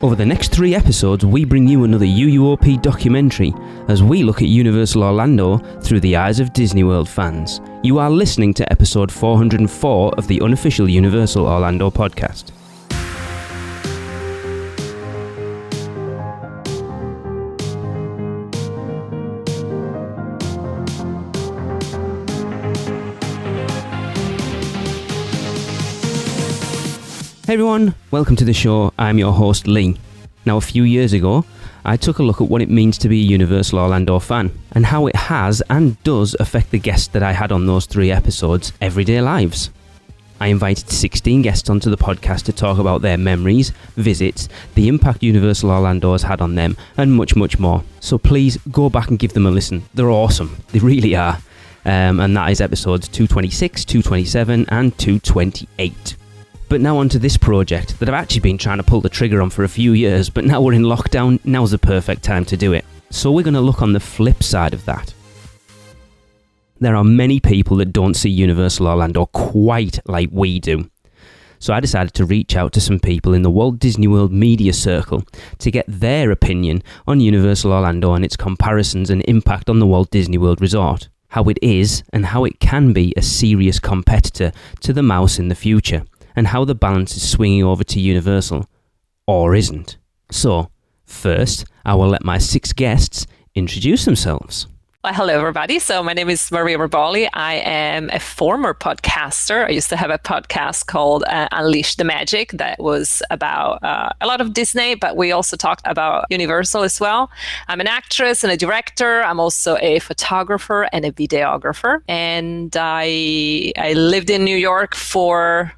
Over the next 3 episodes, we bring you another UUOP documentary as we look at Universal Orlando through the eyes of Disney World fans. You are listening to episode 404 of the Unofficial Universal Orlando podcast. Hey everyone, welcome to the show. I'm your host Lee. Now a few years ago, I took a look at what it means to be a Universal Orlando fan and how it has and does affect the guests that I had on those 3 episodes' everyday lives. I invited 16 guests onto the podcast to talk about their memories, visits, the impact Universal Orlando has had on them, and much, much more. So please go back and give them a listen. They're awesome. They really are. And that is episodes 226, 227, and 228. But now onto this project that I've actually been trying to pull the trigger on for a few years, but now we're in lockdown, now's the perfect time to do it. So we're going to look on the flip side of that. There are many people that don't see Universal Orlando quite like we do. So I decided to reach out to some people in the Walt Disney World media circle to get their opinion on Universal Orlando and its comparisons and impact on the Walt Disney World Resort. How it is and how it can be a serious competitor to the mouse in the future. And how the balance is swinging over to Universal, or isn't. So, first, I will let my 6 guests introduce themselves. Well, hello, everybody. So my name is Riboli. I am a former podcaster. I used to have a podcast called Unleash the Magic that was about a lot of Disney, but we also talked about Universal as well. I'm an actress and a director. I'm also a photographer and a videographer. And I lived in New York for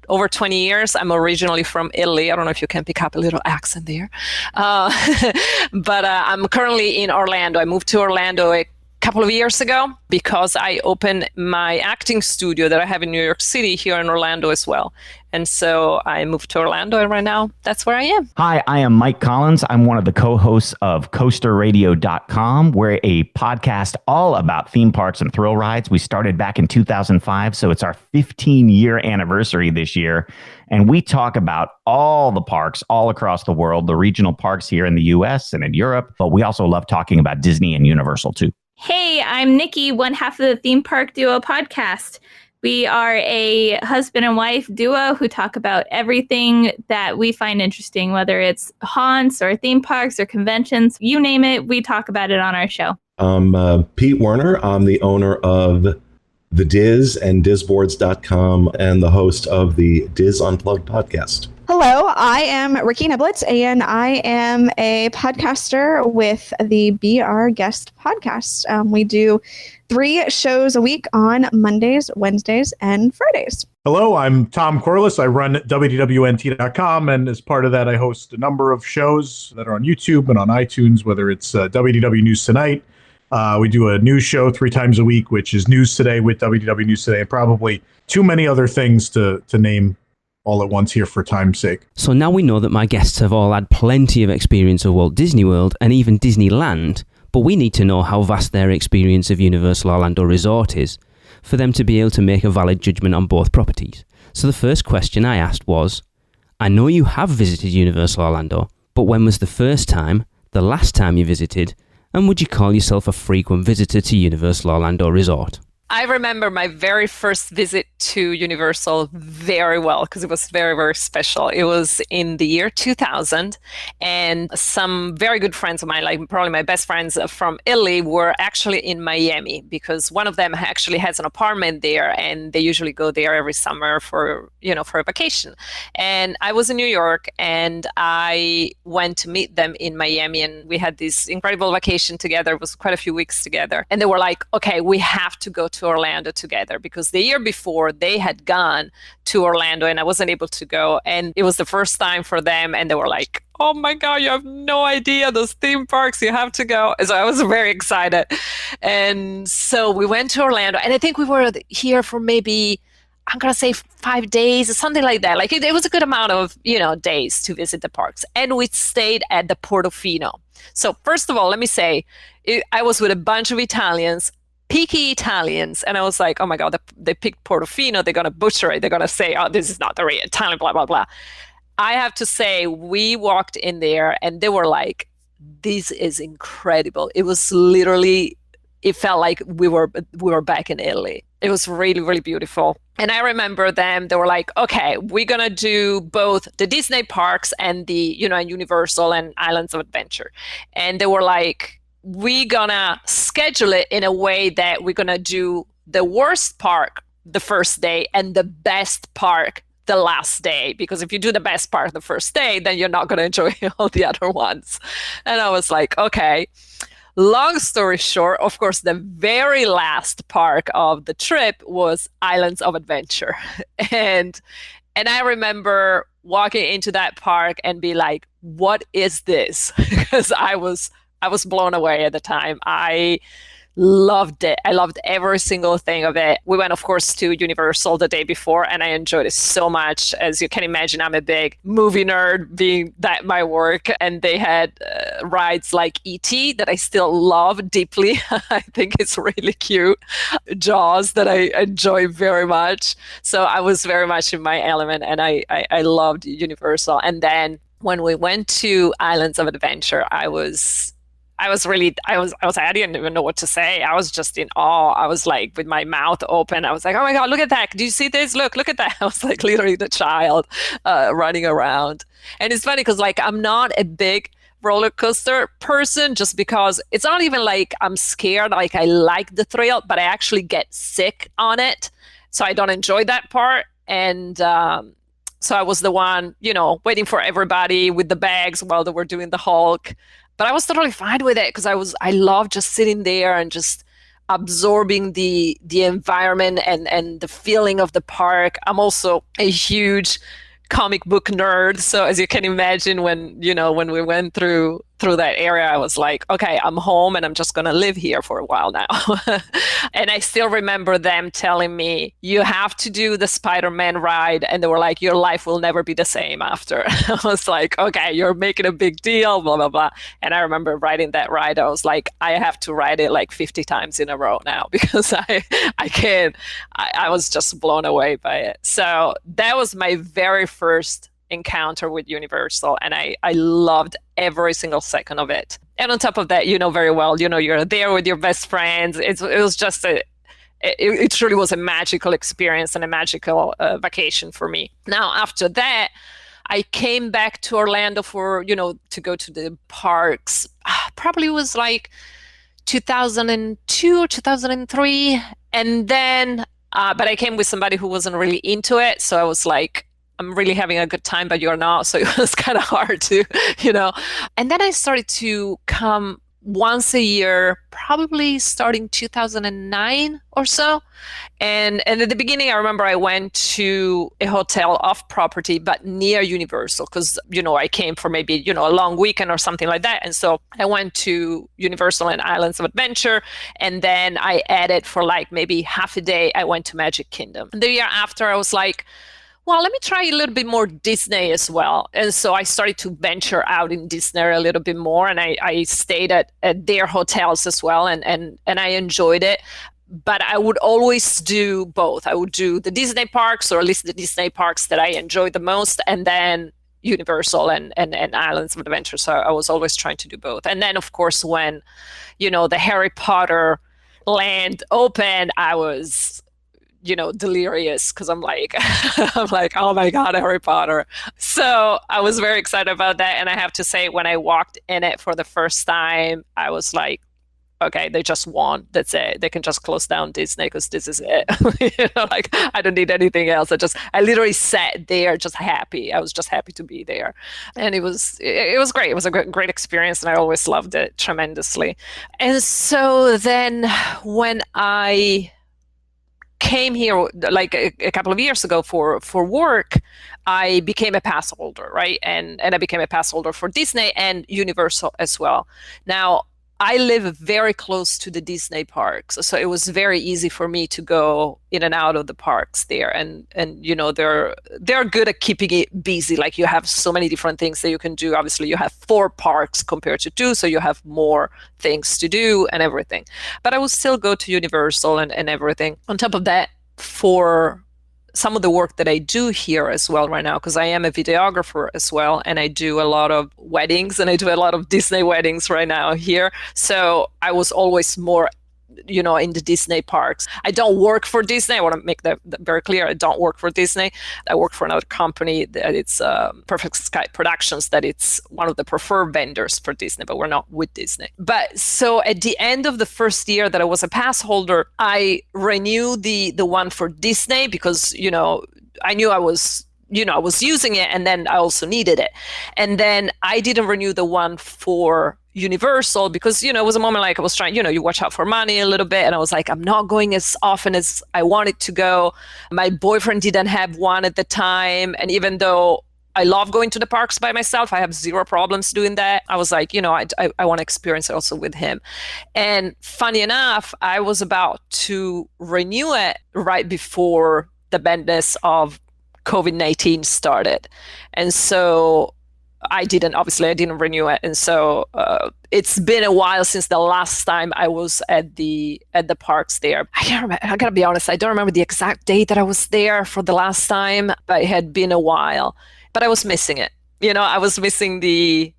over 20 years. I'm originally from Italy. I don't know if you can pick up a little accent there. But I'm currently in Orlando. I moved to Orlando a couple of years ago because I opened my acting studio that I have in New York City here in Orlando as well. And so I moved to Orlando, and right now that's where I am. Hi, I am Mike Collins. I'm one of the co-hosts of CoasterRadio.com. We're a podcast all about theme parks and thrill rides. We started back in 2005, so it's our 15-year anniversary this year. And we talk about all the parks all across the world, the regional parks here in the U.S. and in Europe. But we also love talking about Disney and Universal, too. Hey, I'm Nikki, one half of the Theme Park Duo podcast. We are a husband and wife duo who talk about everything that we find interesting, whether it's haunts or theme parks or conventions, you name it, we talk about it on our show. I'm Pete Werner. I'm the owner of The Diz and DizBoards.com and the host of the DisUnplugged podcast. Hello, I am Rikki Niblett, and I am a podcaster with the Be Our Guest podcast. We do 3 shows a week on Mondays, Wednesdays, and Fridays. Hello, I'm Tom Corless. I run WDWNT.com, and as part of that, I host a number of shows that are on YouTube and on iTunes, whether it's WDW News Tonight. We do a news show 3 times a week, which is News Today with WDW News Today, and probably too many other things to name all at once here for time's sake. So now we know that my guests have all had plenty of experience of Walt Disney World and even Disneyland, but we need to know how vast their experience of Universal Orlando Resort is for them to be able to make a valid judgment on both properties. So the first question I asked was, I know you have visited Universal Orlando, but when was the first time, the last time you visited, and would you call yourself a frequent visitor to Universal Orlando Resort? I remember my very first visit to Universal very well because it was very, very special. It was in the year 2000, and some very good friends of mine, like probably my best friends from Italy, were actually in Miami because one of them actually has an apartment there, and they usually go there every summer for a vacation. And I was in New York, and I went to meet them in Miami, and we had this incredible vacation together. It was quite a few weeks together, and they were like, "Okay, we have to go to Orlando together," because the year before they had gone to Orlando and I wasn't able to go, and it was the first time for them, and they were like, "Oh my God, you have no idea those theme parks, you have to go." So I was very excited, and so we went to Orlando, and I think we were here for maybe, I'm gonna say 5 days or something like that. Like it was a good amount of days to visit the parks, and we stayed at the Portofino. So first of all, let me say, I was with a bunch of Italians, picky Italians, and I was like, oh my God, they picked Portofino, they're going to butcher it, they're going to say, oh, this is not the real Italian, blah, blah, blah. I have to say, we walked in there and they were like, this is incredible. It was literally, it felt like we were back in Italy. It was really, really beautiful. And I remember them, they were like, okay, we're going to do both the Disney parks and the, Universal and Islands of Adventure. And they were like, we're going to schedule it in a way that we're going to do the worst park the first day and the best park the last day, because if you do the best part the first day, then you're not going to enjoy all the other ones. And I was like, okay. Long story short, of course, the very last park of the trip was Islands of Adventure. And I remember walking into that park and be like, what is this? Because I was blown away at the time. I loved it. I loved every single thing of it. We went, of course, to Universal the day before, and I enjoyed it so much. As you can imagine, I'm a big movie nerd, being that my work. And they had rides like E.T. that I still love deeply. I think it's really cute. Jaws that I enjoy very much. So I was very much in my element, and I loved Universal. And then when we went to Islands of Adventure, I didn't even know what to say. I was just in awe. I was like with my mouth open. I was like, oh my God, look at that. Do you see this? Look at that. I was like literally the child running around. And it's funny because like I'm not a big roller coaster person, just because it's not even like I'm scared. Like I like the thrill, but I actually get sick on it. So I don't enjoy that part. And so I was the one, waiting for everybody with the bags while they were doing the Hulk. But I was totally fine with it because I love just sitting there and just absorbing the environment and the feeling of the park. I'm also a huge comic book nerd. So as you can imagine, when we went through that area, I was like, okay, I'm home and I'm just going to live here for a while now. And I still remember them telling me, you have to do the Spider-Man ride. And they were like, your life will never be the same after. I was like, okay, you're making a big deal, blah, blah, blah. And I remember riding that ride. I was like, I have to ride it like 50 times in a row now because I can't. I was just blown away by it. So that was my very first encounter with Universal, and I loved every single second of it. And on top of that, very well, you're there with your best friends. It was just it truly was a magical experience and a magical vacation for me. Now, after that, I came back to Orlando for, to go to the parks. Probably was like 2002 or 2003. And then, but I came with somebody who wasn't really into it. So I was like, I'm really having a good time, but you're not. So it was kind of hard to, And then I started to come once a year, probably starting 2009 or so. And at the beginning, I remember I went to a hotel off property, but near Universal, because, I came for maybe, a long weekend or something like that. And so I went to Universal and Islands of Adventure. And then I added for like maybe half a day, I went to Magic Kingdom. The year after, I was like, well, let me try a little bit more Disney as well. And so I started to venture out in Disney a little bit more. And I stayed at their hotels as well. And I enjoyed it. But I would always do both. I would do the Disney parks, or at least the Disney parks that I enjoyed the most, and then Universal and Islands of Adventure. So I was always trying to do both. And then, of course, when, the Harry Potter land opened, I was delirious, because I'm like, oh my God, Harry Potter. So I was very excited about that. And I have to say, when I walked in it for the first time, I was like, okay, they just won. That's it. They can just close down Disney because this is it. I don't need anything else. I literally sat there just happy. I was just happy to be there. And it was great. It was a great experience, and I always loved it tremendously. And so then when I came here like a couple of years ago for work, I became a pass holder, right? And I became a pass holder for Disney and Universal as well. Now, I live very close to the Disney parks, so it was very easy for me to go in and out of the parks there. And they're good at keeping it busy. Like, you have so many different things that you can do. Obviously, you have 4 parks compared to 2, so you have more things to do and everything. But I would still go to Universal and everything. On top of that, for some of the work that I do here as well right now, because I am a videographer as well, and I do a lot of weddings, and I do a lot of Disney weddings right now here. So I was always more, in the Disney parks. I don't work for Disney. I want to make that very clear. I don't work for Disney. I work for another company that it's Perfect Sky Productions, that it's one of the preferred vendors for Disney, but we're not with Disney. But so at the end of the first year that I was a pass holder, I renewed the one for Disney because, I knew I was using it, and then I also needed it. And then I didn't renew the one for Universal because, it was a moment like I was trying, you watch out for money a little bit. And I was like, I'm not going as often as I wanted to go. My boyfriend didn't have one at the time. And even though I love going to the parks by myself, I have zero problems doing that. I was like, I want to experience it also with him. And funny enough, I was about to renew it right before the madness of COVID-19 started. And so I didn't renew it. And so it's been a while since the last time I was at the parks there. I can't remember. I gotta be honest, I don't remember the exact date that I was there for the last time, but it had been a while. But I was missing it. I was missing the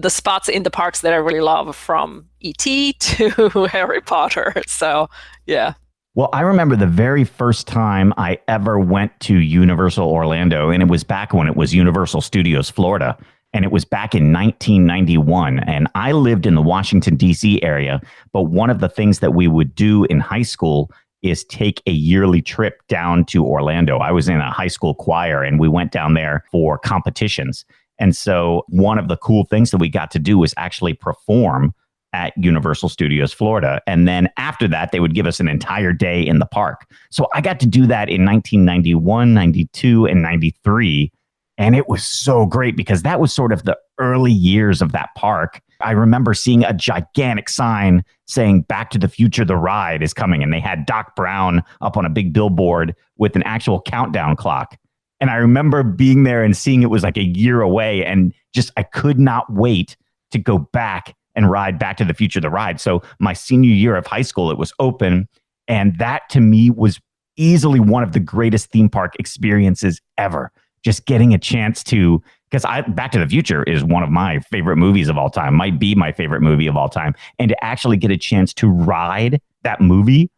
spots in the parks that I really love, from E.T. to Harry Potter. So yeah. Well, I remember the very first time I ever went to Universal Orlando, and it was back when it was Universal Studios Florida, and it was back in 1991. And I lived in the Washington, D.C. area, but one of the things that we would do in high school is take a yearly trip down to Orlando. I was in a high school choir, and we went down there for competitions. And so one of the cool things that we got to do was actually perform at Universal Studios Florida. And then after that, they would give us an entire day in the park. So I got to do that in 1991, 92, and 93. And it was so great because that was sort of the early years of that park. I remember seeing a gigantic sign saying Back to the Future, the ride is coming. And they had Doc Brown up on a big billboard with an actual countdown clock. And I remember being there and seeing it was like a year away, and just I could not wait to go back and ride Back to the Future, the ride. So my senior year of high school, it was open. And that to me was easily one of the greatest theme park experiences ever. Just getting a chance to, because Back to the Future is one of my favorite movies of all time, might be my favorite movie of all time. And to actually get a chance to ride that movie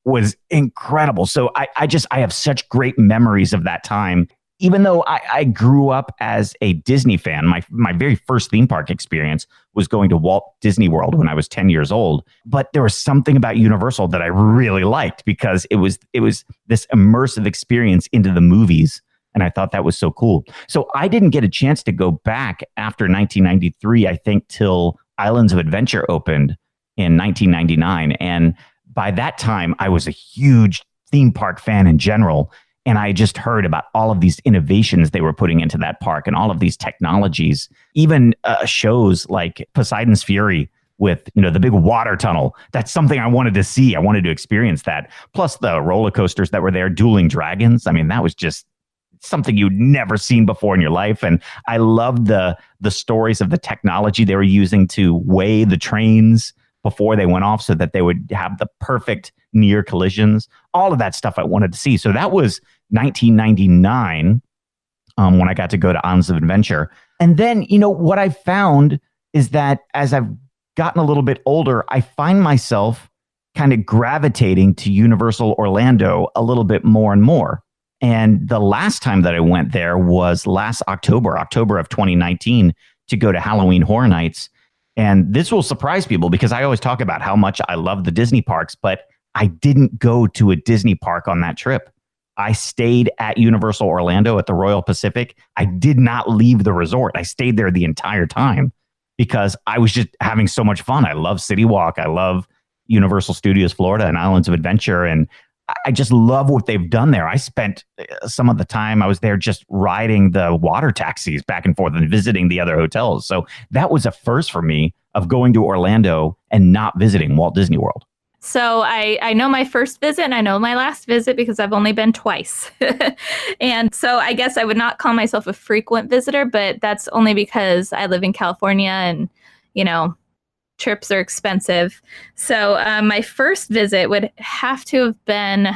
was incredible. So I have such great memories of that time. Even though I grew up as a Disney fan, my very first theme park experience was going to Walt Disney World when I was 10 years old. But there was something about Universal that I really liked because it was this immersive experience into the movies. And I thought that was so cool. So I didn't get a chance to go back after 1993, I think, till Islands of Adventure opened in 1999. And by that time, I was a huge theme park fan in general. And I just heard about all of these innovations they were putting into that park and all of these technologies, even shows like Poseidon's Fury with, the big water tunnel. That's something I wanted to see. I wanted to experience that. Plus the roller coasters that were there, Dueling Dragons. I mean, that was just something you'd never seen before in your life. And I loved the stories of the technology they were using to weigh the trains before they went off so that they would have the perfect near collisions. All of that stuff I wanted to see. So that was 1999 when I got to go to Islands of Adventure. And then, what I found is that as I've gotten a little bit older, I find myself kind of gravitating to Universal Orlando a little bit more and more. And the last time that I went there was last October of 2019, to go to Halloween Horror Nights. And this will surprise people because I always talk about how much I love the Disney parks, but I didn't go to a Disney park on that trip. I stayed at Universal Orlando at the Royal Pacific. I did not leave the resort. I stayed there the entire time because I was just having so much fun. I love City Walk. I love Universal Studios Florida and Islands of Adventure. And I just love what they've done there. I spent some of the time I was there just riding the water taxis back and forth and visiting the other hotels. So that was a first for me of going to Orlando and not visiting Walt Disney World. So I know my first visit and I know my last visit because I've only been twice. And so I guess I would not call myself a frequent visitor, but that's only because I live in California and, trips are expensive. So my first visit would have to have been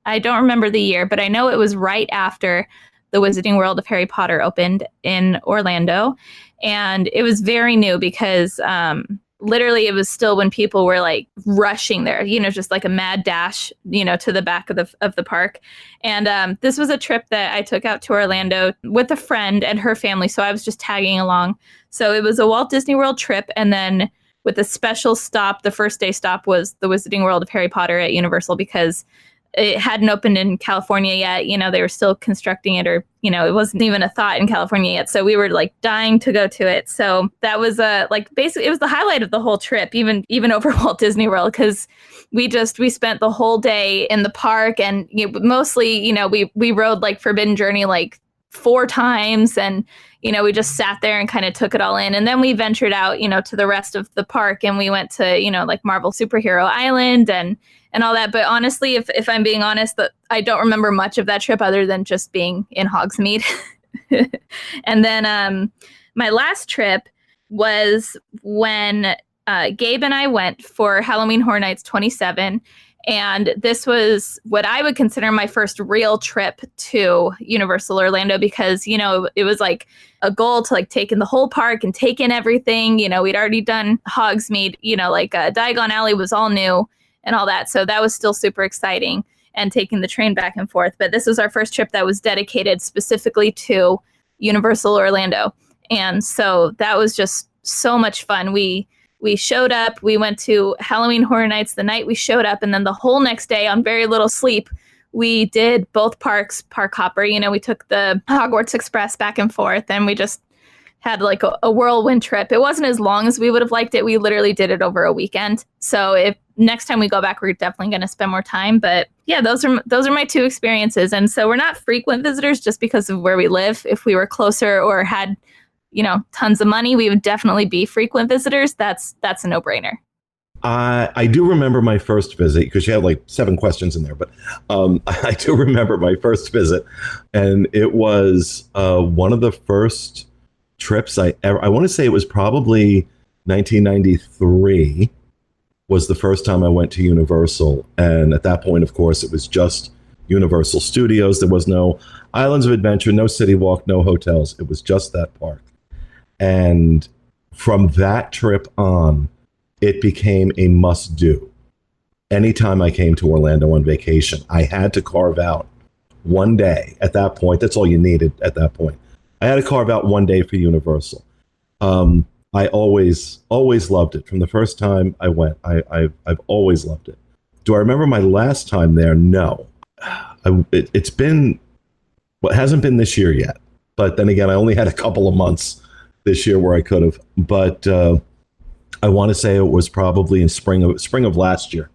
I don't remember the year, but I know it was right after the Wizarding World of Harry Potter opened in Orlando. And it was very new because literally it was still when people were like rushing there, just like a mad dash, to the back of the park. And this was a trip that I took out to Orlando with a friend and her family. So I was just tagging along. So it was a Walt Disney World trip. And then with a special stop, the first day stop was the Wizarding World of Harry Potter at Universal because it hadn't opened in California yet. They were still constructing it, or, it wasn't even a thought in California yet. So we were like dying to go to it. So that was basically it was the highlight of the whole trip, even over Walt Disney World, because we spent the whole day in the park, and mostly, we rode like Forbidden Journey like 4 times, and we just sat there and kind of took it all in. And then we ventured out, to the rest of the park, and we went to, like Marvel Superhero Island and all that. But honestly, if I'm being honest, I don't remember much of that trip other than just being in Hogsmeade. And then my last trip was when Gabe and I went for Halloween Horror Nights 27. And this was what I would consider my first real trip to Universal Orlando, because, it was like a goal to like take in the whole park and take in everything. We'd already done Hogsmeade, Diagon Alley was all new and all that. So that was still super exciting, and taking the train back and forth. But this was our first trip that was dedicated specifically to Universal Orlando. And so that was just so much fun. We showed up, we went to Halloween Horror Nights the night we showed up, and then the whole next day on very little sleep, we did both parks, park hopper. We took the Hogwarts Express back and forth, and we just had like a whirlwind trip. It wasn't as long as we would have liked it. We literally did it over a weekend. So if next time we go back, we're definitely going to spend more time. But yeah, those are my 2 experiences. And so we're not frequent visitors just because of where we live. If we were closer or had, tons of money, we would definitely be frequent visitors. That's a no-brainer. I do remember my first visit, because you had like 7 questions in there, but I do remember my first visit, and it was one of the first trips I want to say it was probably 1993 was the first time I went to Universal. And at that point, of course, it was just Universal Studios. There was no Islands of Adventure, no City Walk, no hotels. It was just that park. And from that trip on, it became a must-do. Anytime I came to Orlando on vacation, I had to carve out one day. At that point, that's all you needed at that point. I had to carve out one day for Universal. I always loved it. From the first time I went, I've always loved it. Do I remember my last time there? No. It's been, well, it hasn't been this year yet. But then again, I only had a couple of months this year where I could have. But I want to say it was probably in spring of last year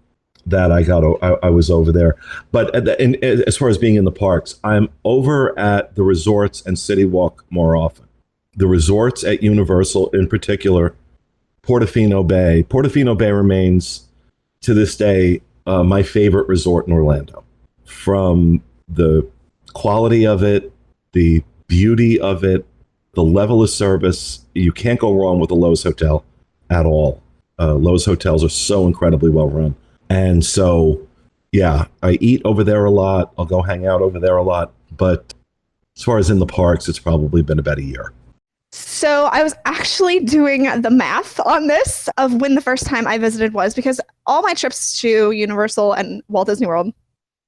that I was over there. But as far as being in the parks, I'm over at the resorts and City Walk more often. The resorts at Universal, in particular, Portofino Bay. Portofino Bay remains, to this day, my favorite resort in Orlando. From the quality of it, the beauty of it, the level of service, you can't go wrong with a Lowe's Hotel at all. Lowe's hotels are so incredibly well run. And so, yeah, I eat over there a lot. I'll go hang out over there a lot. But as far as in the parks, it's probably been about a year. So I was actually doing the math on this of when the first time I visited was, because all my trips to Universal and Walt Disney World,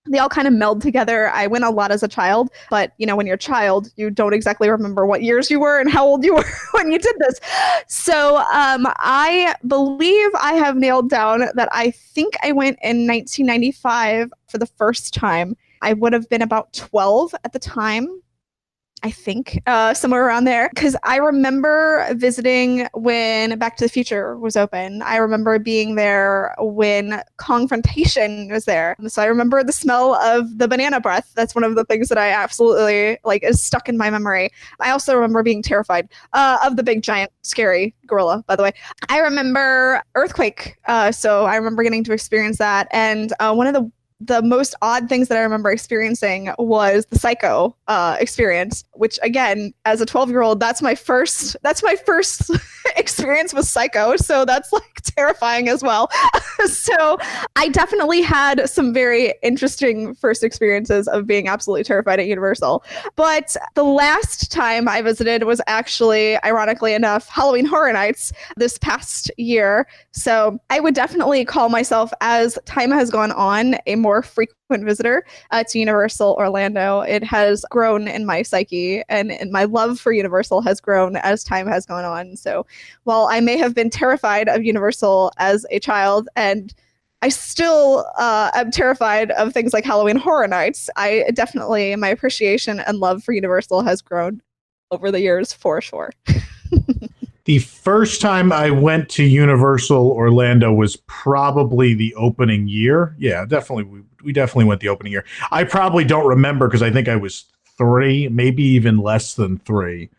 they all kind of meld together. I went a lot as a child, but when you're a child, you don't exactly remember what years you were and how old you were when you did this. So I believe I have nailed down that I think I went in 1995 for the first time. I would have been about 12 at the time. I think somewhere around there, because I remember visiting when Back to the Future was open. I remember being there when Confrontation was there. So I remember the smell of the banana breath. That's one of the things that I absolutely is stuck in my memory. I also remember being terrified of the big giant scary gorilla, by the way. I remember Earthquake. So I remember getting to experience that. And one of the the most odd things that I remember experiencing was the Psycho experience, which again, as a 12-year-old, that's my first experience with Psycho. So that's like terrifying as well. So I definitely had some very interesting first experiences of being absolutely terrified at Universal. But the last time I visited was actually, ironically enough, Halloween Horror Nights this past year. So I would definitely call myself, as time has gone on, a more frequent visitor to Universal Orlando. It has grown in my psyche, and my love for Universal has grown as time has gone on. So while I may have been terrified of Universal as a child, and I still am terrified of things like Halloween Horror Nights, my appreciation and love for Universal has grown over the years for sure. The first time I went to Universal Orlando was probably the opening year. Yeah, definitely. We definitely went the opening year. I probably don't remember because I think I was 3, maybe even less than 3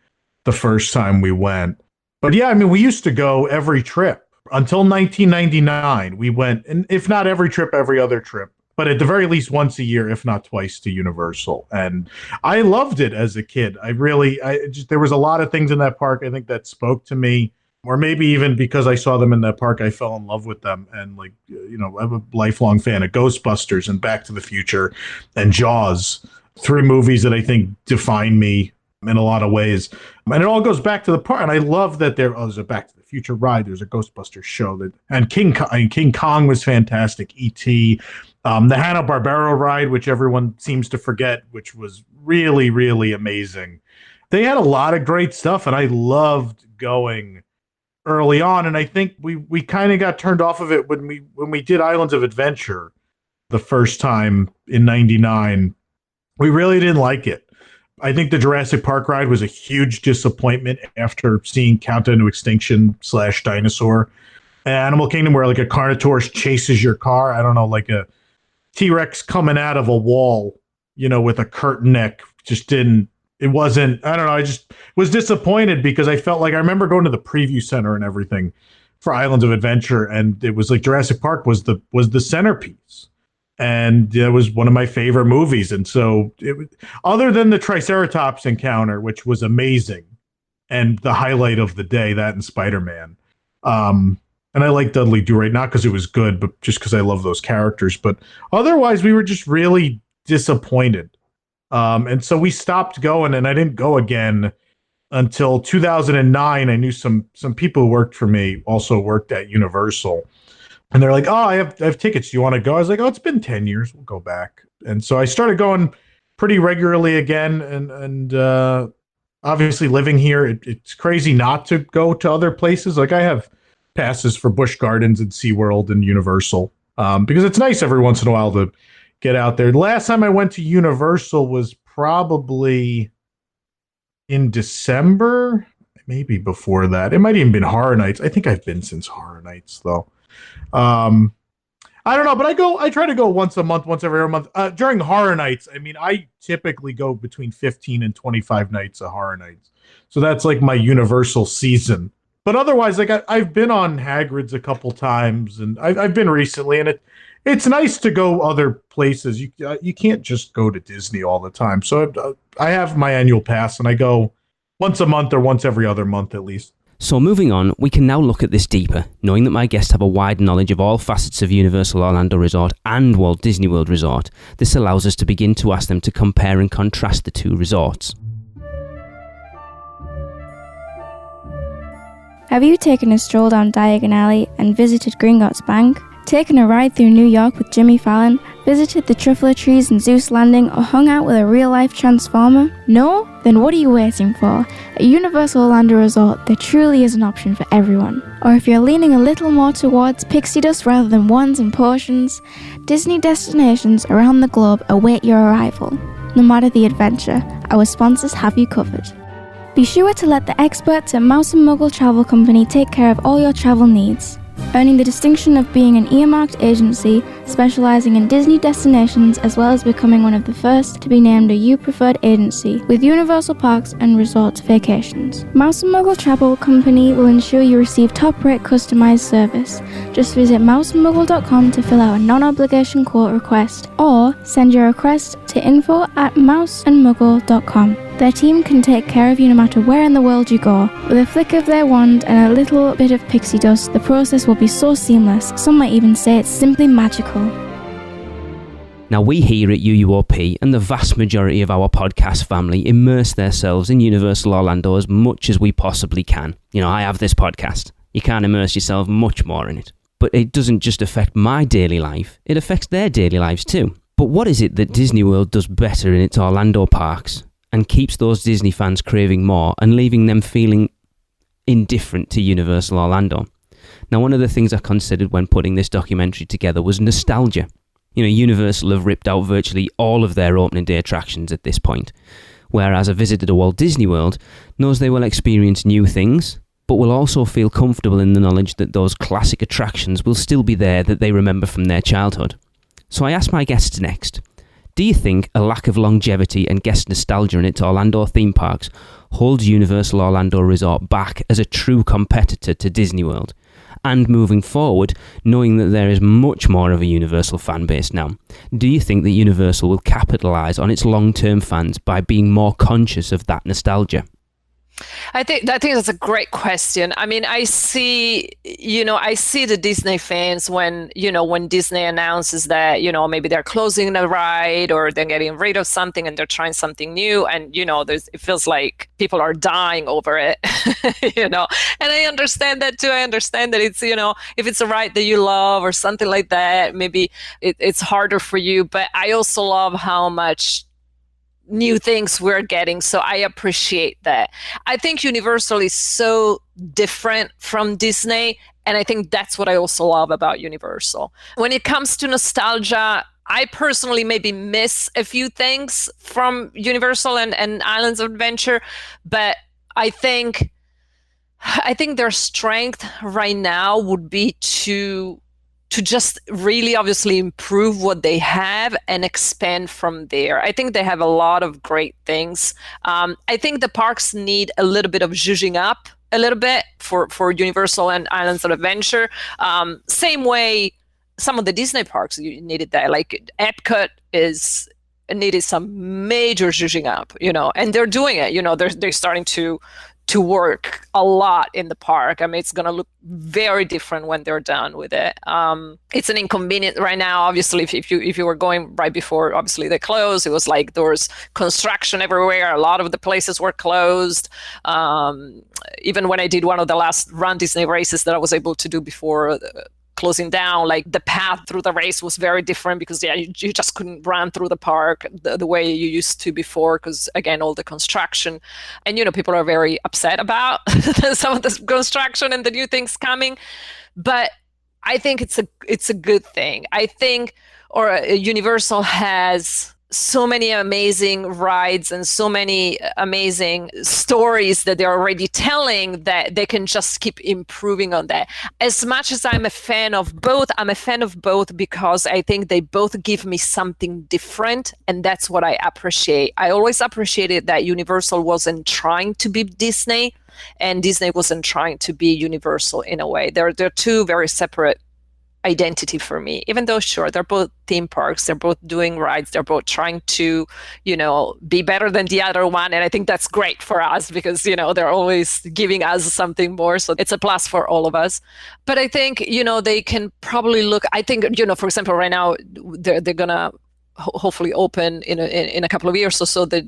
the first time we went. But yeah, I mean, we used to go every trip until 1999. We went, and if not every trip, every other trip, but at the very least once a year, if not twice, to Universal. And I loved it as a kid. There was a lot of things in that park, I think, that spoke to me, or maybe even because I saw them in that park, I fell in love with them. And I'm a lifelong fan of Ghostbusters and Back to the Future and Jaws, 3 movies that I think define me in a lot of ways. And it all goes back to the park. And I love that there's a Back to the Future ride. There's a Ghostbusters show and King Kong was fantastic. E.T., the Hanna-Barbera ride, which everyone seems to forget, which was really, really amazing. They had a lot of great stuff, and I loved going early on. And I think we kind of got turned off of it when we did Islands of Adventure the first time in '99. We really didn't like it. I think the Jurassic Park ride was a huge disappointment after seeing Countdown to Extinction / Dinosaur. Animal Kingdom, where like a Carnotaurus chases your car. I don't know, like a T-Rex coming out of a wall, with a curtain neck. I just was disappointed because I felt like I remember going to the preview center and everything for Islands of Adventure, and it was like Jurassic Park was the centerpiece. And it was one of my favorite movies. And so other than the Triceratops encounter, which was amazing, and the highlight of the day, that and Spider-Man. And I like Dudley Do-Right, not because it was good, but just because I love those characters. But otherwise, we were just really disappointed. And so we stopped going, and I didn't go again until 2009. I knew some people who worked for me also worked at Universal. And they're like, oh, I have tickets. Do you want to go? I was like, oh, it's been 10 years. We'll go back. And so I started going pretty regularly again. And obviously living here, it's crazy not to go to other places. Like I have passes for Busch Gardens and SeaWorld and Universal because it's nice every once in a while to get out there. The last time I went to Universal was probably in December, maybe before that. It might even been Horror Nights. I think I've been since Horror Nights, though. I don't know, but I try to go once a month, once every other month. During Horror Nights, I mean, I typically go between 15 and 25 nights of Horror Nights. So that's like my Universal season. But otherwise, like I've been on Hagrid's a couple times, and I've been recently, and it's nice to go other places. You can't just go to Disney all the time. So I have my annual pass, and I go once a month or once every other month at least. So moving on, we can now look at this deeper, knowing that my guests have a wide knowledge of all facets of Universal Orlando Resort and Walt Disney World Resort. This allows us to begin to ask them to compare and contrast the two resorts. Have you taken a stroll down Diagon Alley and visited Gringotts Bank? Taken a ride through New York with Jimmy Fallon, visited the Truffler Trees in Zeus Landing, or hung out with a real-life Transformer? No? Then what are you waiting for? At Universal Orlando Resort, there truly is an option for everyone. Or if you're leaning a little more towards pixie dust rather than ones and portions, Disney destinations around the globe await your arrival. No matter the adventure, our sponsors have you covered. Be sure to let the experts at Mouse & Muggle Travel Company take care of all your travel needs. earning the distinction of being an earmarked agency specializing in Disney destinations, as well as becoming one of the first to be named a U Preferred agency with Universal Parks and Resorts vacations. Mouse and Muggle Travel Company will ensure you receive top-rate customized service. Just visit mouseandmuggle.com to fill out a non-obligation quote request, or send your request to info@mouseandmuggle.com. Their team can take care of you no matter where in the world you go. With a flick of their wand and a little bit of pixie dust, the process will be so seamless, some might even say it's simply magical. Now, we here at UUOP and the vast majority of our podcast family immerse themselves in Universal Orlando as much as we possibly can. You know, I have this podcast. You can't immerse yourself much more in it. But it doesn't just affect my daily life, it affects their daily lives too. But what is it that Disney World does better in its Orlando parks and keeps those Disney fans craving more and leaving them feeling indifferent to Universal Orlando? Now, one of the things I considered when putting this documentary together was nostalgia. You know, Universal have ripped out virtually all of their opening day attractions at this point, whereas a visitor to Walt Disney World knows they will experience new things, but will also feel comfortable in the knowledge that those classic attractions will still be there that they remember from their childhood. So I asked my guests next, do you think a lack of longevity and guest nostalgia in its Orlando theme parks holds Universal Orlando Resort back as a true competitor to Disney World? And moving forward, knowing that there is much more of a Universal fan base now, do you think that Universal will capitalise on its long-term fans by being more conscious of that nostalgia? I think that's a great question. I mean, I see the Disney fans when Disney announces that, maybe they're closing the ride or they're getting rid of something and they're trying something new. And, it feels like people are dying over it, and I understand that too. I understand that it's, if it's a ride that you love or something like that, maybe it's harder for you. But I also love how much new things we're getting. So I appreciate that. I think Universal is so different from Disney. And I think that's what I also love about Universal. When it comes to nostalgia, I personally maybe miss a few things from Universal and Islands of Adventure, but I think their strength right now would be to just really obviously improve what they have and expand from there. I think they have a lot of great things. I think the parks need a little bit of zhuzhing up a little bit for Universal and Islands of Adventure. Same way some of the Disney parks you needed that. Like Epcot needed some major zhuzhing up, and they're doing it. They're starting to work a lot in the park. I mean, it's going to look very different when they're done with it. It's an inconvenience right now. Obviously, if you were going right before, obviously they closed. It was like there was construction everywhere. A lot of the places were closed. Even when I did one of the last Run Disney races that I was able to do before closing down, like the path through the race was very different because you just couldn't run through the park the way you used to before because, again, all the construction. And, people are very upset about some of the construction and the new things coming. But I think it's a good thing. I think Universal has so many amazing rides and so many amazing stories that they're already telling that they can just keep improving on that. As much as I'm a fan of both because I think they both give me something different, and that's what I appreciate. I always appreciated that Universal wasn't trying to be Disney and Disney wasn't trying to be Universal in a way. They're two very separate identity for me, even though sure they're both theme parks, they're both doing rides, they're both trying to be better than the other one, and I think that's great for us because they're always giving us something more, so it's a plus for all of us. But I think they can probably look, I think for example right now they're gonna hopefully open in a couple of years or so the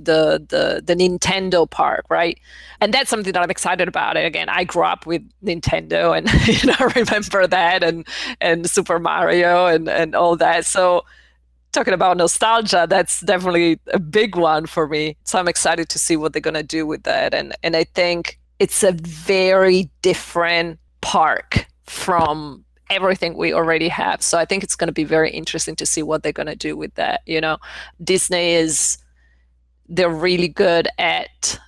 Nintendo park, right? And that's something that I'm excited about. Again, I grew up with Nintendo and I remember that and Super Mario and all that. So talking about nostalgia, that's definitely a big one for me. So I'm excited to see what they're gonna do with that. And I think it's a very different park from everything we already have. So I think it's going to be very interesting to see what they're going to do with that. Disney they're really good at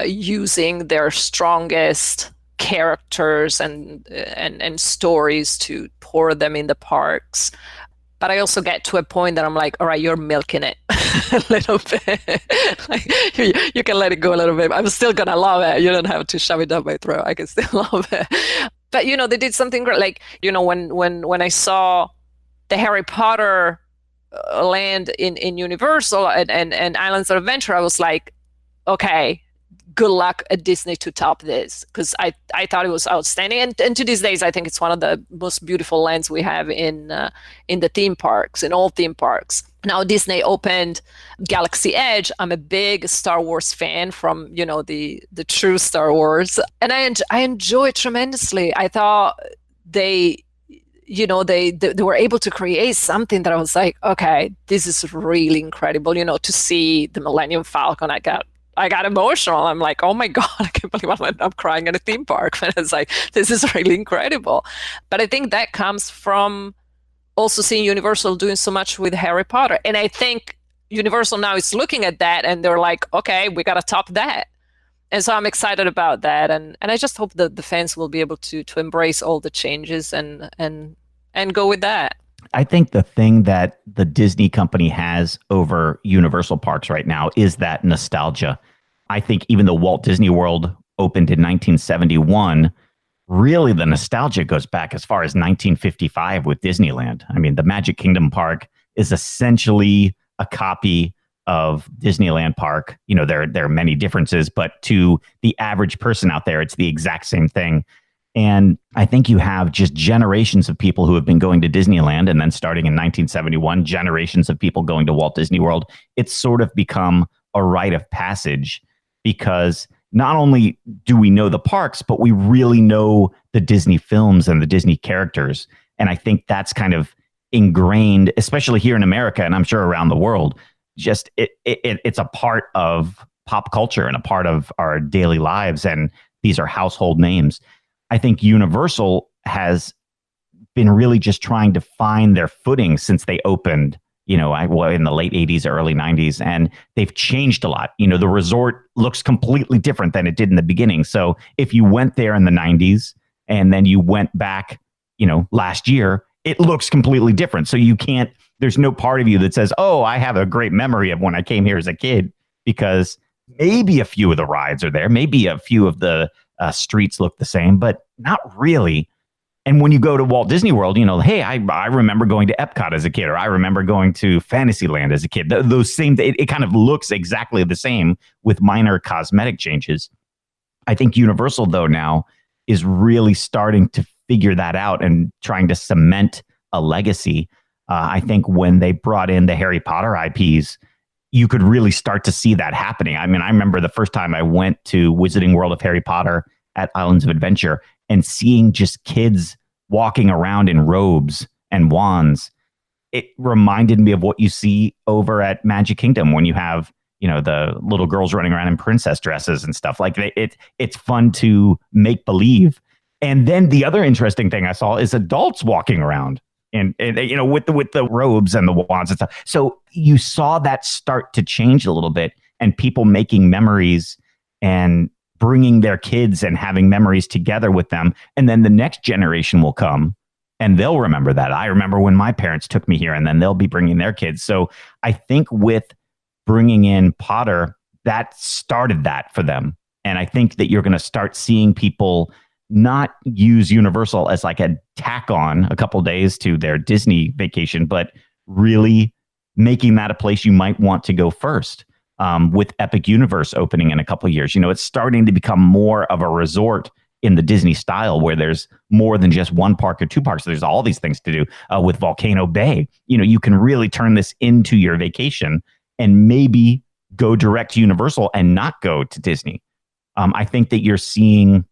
using their strongest characters and stories to pour them in the parks. But I also get to a point that I'm like, all right, you're milking it a little bit. Like, you can let it go a little bit. I'm still going to love it. You don't have to shove it down my throat. I can still love it. But, they did something great. Like, when I saw the Harry Potter land in Universal and Islands of Adventure, I was like, okay, good luck at Disney to top this, because I thought it was outstanding. And to these days, I think it's one of the most beautiful lands we have in the theme parks, in all theme parks. Now Disney opened Galaxy Edge. I'm a big Star Wars fan from, the true Star Wars. And I enjoy it tremendously. I thought they were able to create something that I was like, okay, this is really incredible. To see the Millennium Falcon, I got emotional. I'm like, oh my God, I can't believe I'm crying at a theme park. And it's like, this is really incredible. But I think that comes from also seeing Universal doing so much with Harry Potter. And I think Universal now is looking at that and they're like, okay, we got to top that. And so I'm excited about that. And I just hope that the fans will be able to embrace all the changes and go with that. I think the thing that the Disney company has over Universal parks right now is that nostalgia. I think even though Walt Disney World opened in 1971, really the nostalgia goes back as far as 1955 with Disneyland. I mean, the Magic Kingdom park is essentially a copy of Disneyland Park. There are many differences, but to the average person out there, it's the exact same thing. And I think you have just generations of people who have been going to Disneyland, and then starting in 1971, generations of people going to Walt Disney World. It's sort of become a rite of passage, because not only do we know the parks, but we really know the Disney films and the Disney characters. And I think that's kind of ingrained, especially here in America, and I'm sure around the world. Just it's a part of pop culture and a part of our daily lives. And these are household names. I think Universal has been really just trying to find their footing since they opened, in the late 80s, early 90s, and they've changed a lot. The resort looks completely different than it did in the beginning. So if you went there in the 90s and then you went back, last year, it looks completely different. So there's no part of you that says, oh, I have a great memory of when I came here as a kid, because maybe a few of the rides are there. Maybe a few of the streets look the same, but not really. And when you go to Walt Disney World, hey, I remember going to Epcot as a kid, or I remember going to Fantasyland as a kid. Those same, it kind of looks exactly the same with minor cosmetic changes. I think Universal, though, now is really starting to figure that out and trying to cement a legacy. I think when they brought in the Harry Potter IPs, you could really start to see that happening. I mean, I remember the first time I went to Wizarding World of Harry Potter at Islands of Adventure and seeing just kids walking around in robes and wands. It reminded me of what you see over at Magic Kingdom when you have, the little girls running around in princess dresses and stuff. Like it's fun to make believe. And then the other interesting thing I saw is adults walking around and with the robes and the wands and stuff. So you saw that start to change a little bit, and people making memories and bringing their kids and having memories together with them. And then the next generation will come and they'll remember that. I remember when my parents took me here, and then they'll be bringing their kids. So I think with bringing in Potter, that started that for them. And I think that you're going to start seeing people not use Universal as like a tack on a couple days to their Disney vacation, but really making that a place you might want to go first. With Epic Universe opening in a couple of years, it's starting to become more of a resort in the Disney style, where there's more than just one park or two parks. There's all these things to do with Volcano Bay. You can really turn this into your vacation and maybe go direct to Universal and not go to Disney. I think that you're seeing,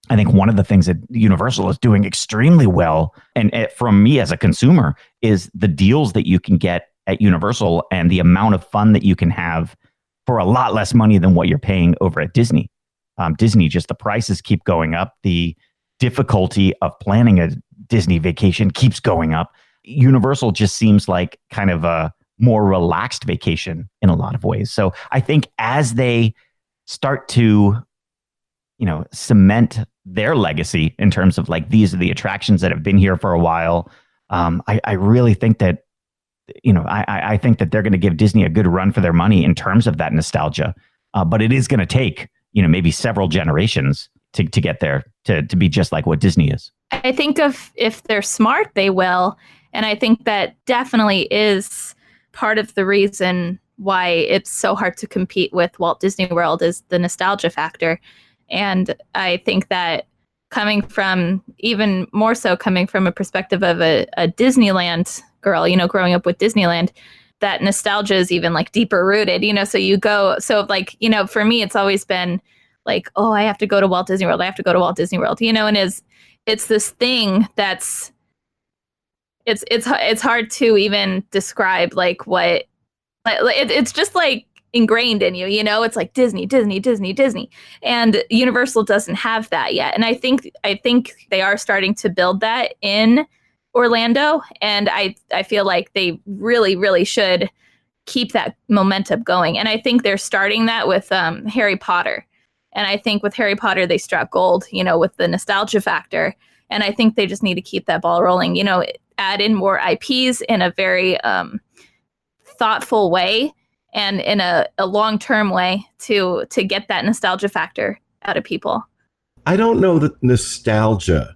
I think one of the things that Universal is doing extremely well, and from me as a consumer, is the deals that you can get at Universal and the amount of fun that you can have for a lot less money than what you're paying over at Disney. Disney, just the prices keep going up. The difficulty of planning a Disney vacation keeps going up. Universal just seems like kind of a more relaxed vacation in a lot of ways. So I think as they start to, cement their legacy in terms of like, these are the attractions that have been here for a while. I really think that, I think that they're going to give Disney a good run for their money in terms of that nostalgia. But it is going to take, maybe several generations to get there to be just like what Disney is. I think if they're smart, they will. And I think that definitely is part of the reason why it's so hard to compete with Walt Disney World is the nostalgia factor. And I think that even more so coming from a perspective of a Disneyland girl, growing up with Disneyland, that nostalgia is even like deeper rooted, for me, it's always been like, oh, I have to go to Walt Disney World. I have to go to Walt Disney World, and it's this thing that's, it's hard to even describe like what, it's just like ingrained in you, it's like Disney, and Universal doesn't have that yet. And I think they are starting to build that in Orlando, and I feel like they really, really should keep that momentum going. And I think they're starting that with Harry Potter. And I think with Harry Potter, they struck gold, with the nostalgia factor. And I think they just need to keep that ball rolling, add in more IPs in a very thoughtful way and in a long-term way to get that nostalgia factor out of people. I don't know that nostalgia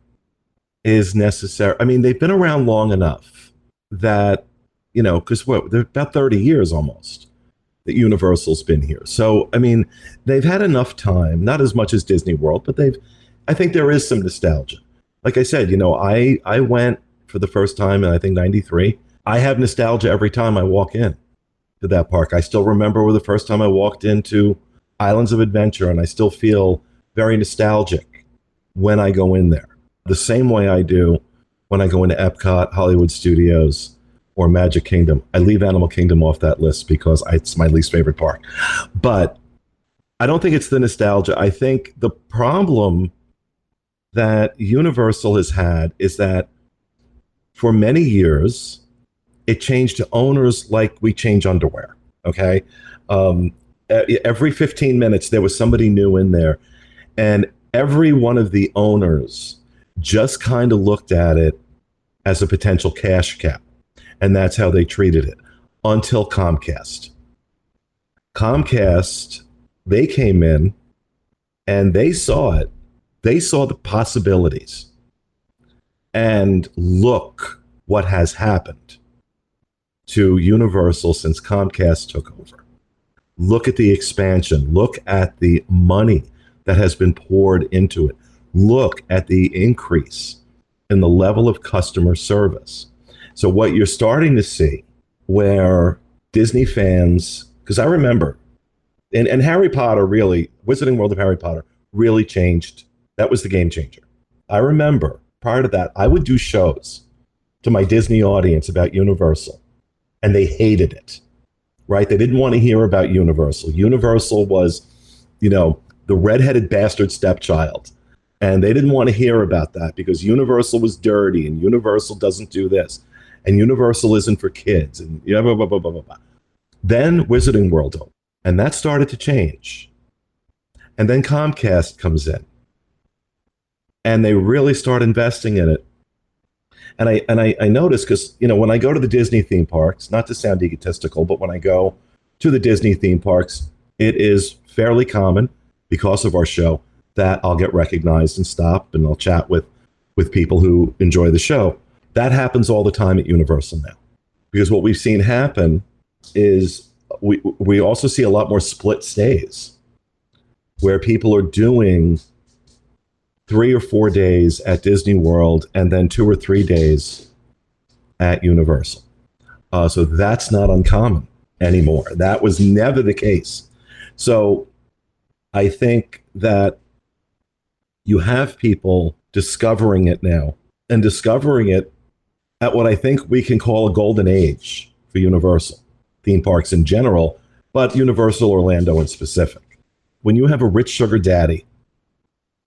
is necessary. I mean, they've been around long enough that, because they're about 30 years almost that Universal's been here. So, I mean, they've had enough time, not as much as Disney World, but I think there is some nostalgia. Like I said, I went for the first time in, I think, 93. I have nostalgia every time I walk in to that park. I still remember the first time I walked into Islands of Adventure, and I still feel very nostalgic when I go in there. The same way I do when I go into Epcot, Hollywood Studios, or Magic Kingdom. I leave Animal Kingdom off that list because it's my least favorite park. But I don't think it's the nostalgia. I think the problem that Universal has had is that for many years, it changed to owners like we change underwear, okay? Every 15 minutes, there was somebody new in there. And every one of the owners just kind of looked at it as a potential cash cow. And that's how they treated it until Comcast. Comcast, they came in and they saw it. They saw the possibilities. And look what has happened to Universal since Comcast took over. Look at the expansion. Look at the money that has been poured into it. Look at the increase in the level of customer service. So what you're starting to see where Disney fans, because I remember, and Harry Potter really, Wizarding World of Harry Potter really changed. That was the game changer. I remember prior to that, I would do shows to my Disney audience about Universal, and they hated it, right? They didn't want to hear about Universal. Universal was, the redheaded bastard stepchild. And they didn't want to hear about that because Universal was dirty and Universal doesn't do this. And Universal isn't for kids, and blah, blah, blah, blah, blah, blah. Then Wizarding World opened, and that started to change. And then Comcast comes in, and they really start investing in it. And I notice because, when I go to the Disney theme parks, not to sound egotistical, but when I go to the Disney theme parks, it is fairly common because of our show that I'll get recognized and stop, and I'll chat with people who enjoy the show. That happens all the time at Universal now, because what we've seen happen is we also see a lot more split stays where people are doing 3 or 4 days at Disney World and then 2 or 3 days at Universal. So that's not uncommon anymore. That was never the case. So I think that you have people discovering it now and discovering it at what I think we can call a golden age for Universal theme parks in general, but Universal Orlando in specific. When you have a rich sugar daddy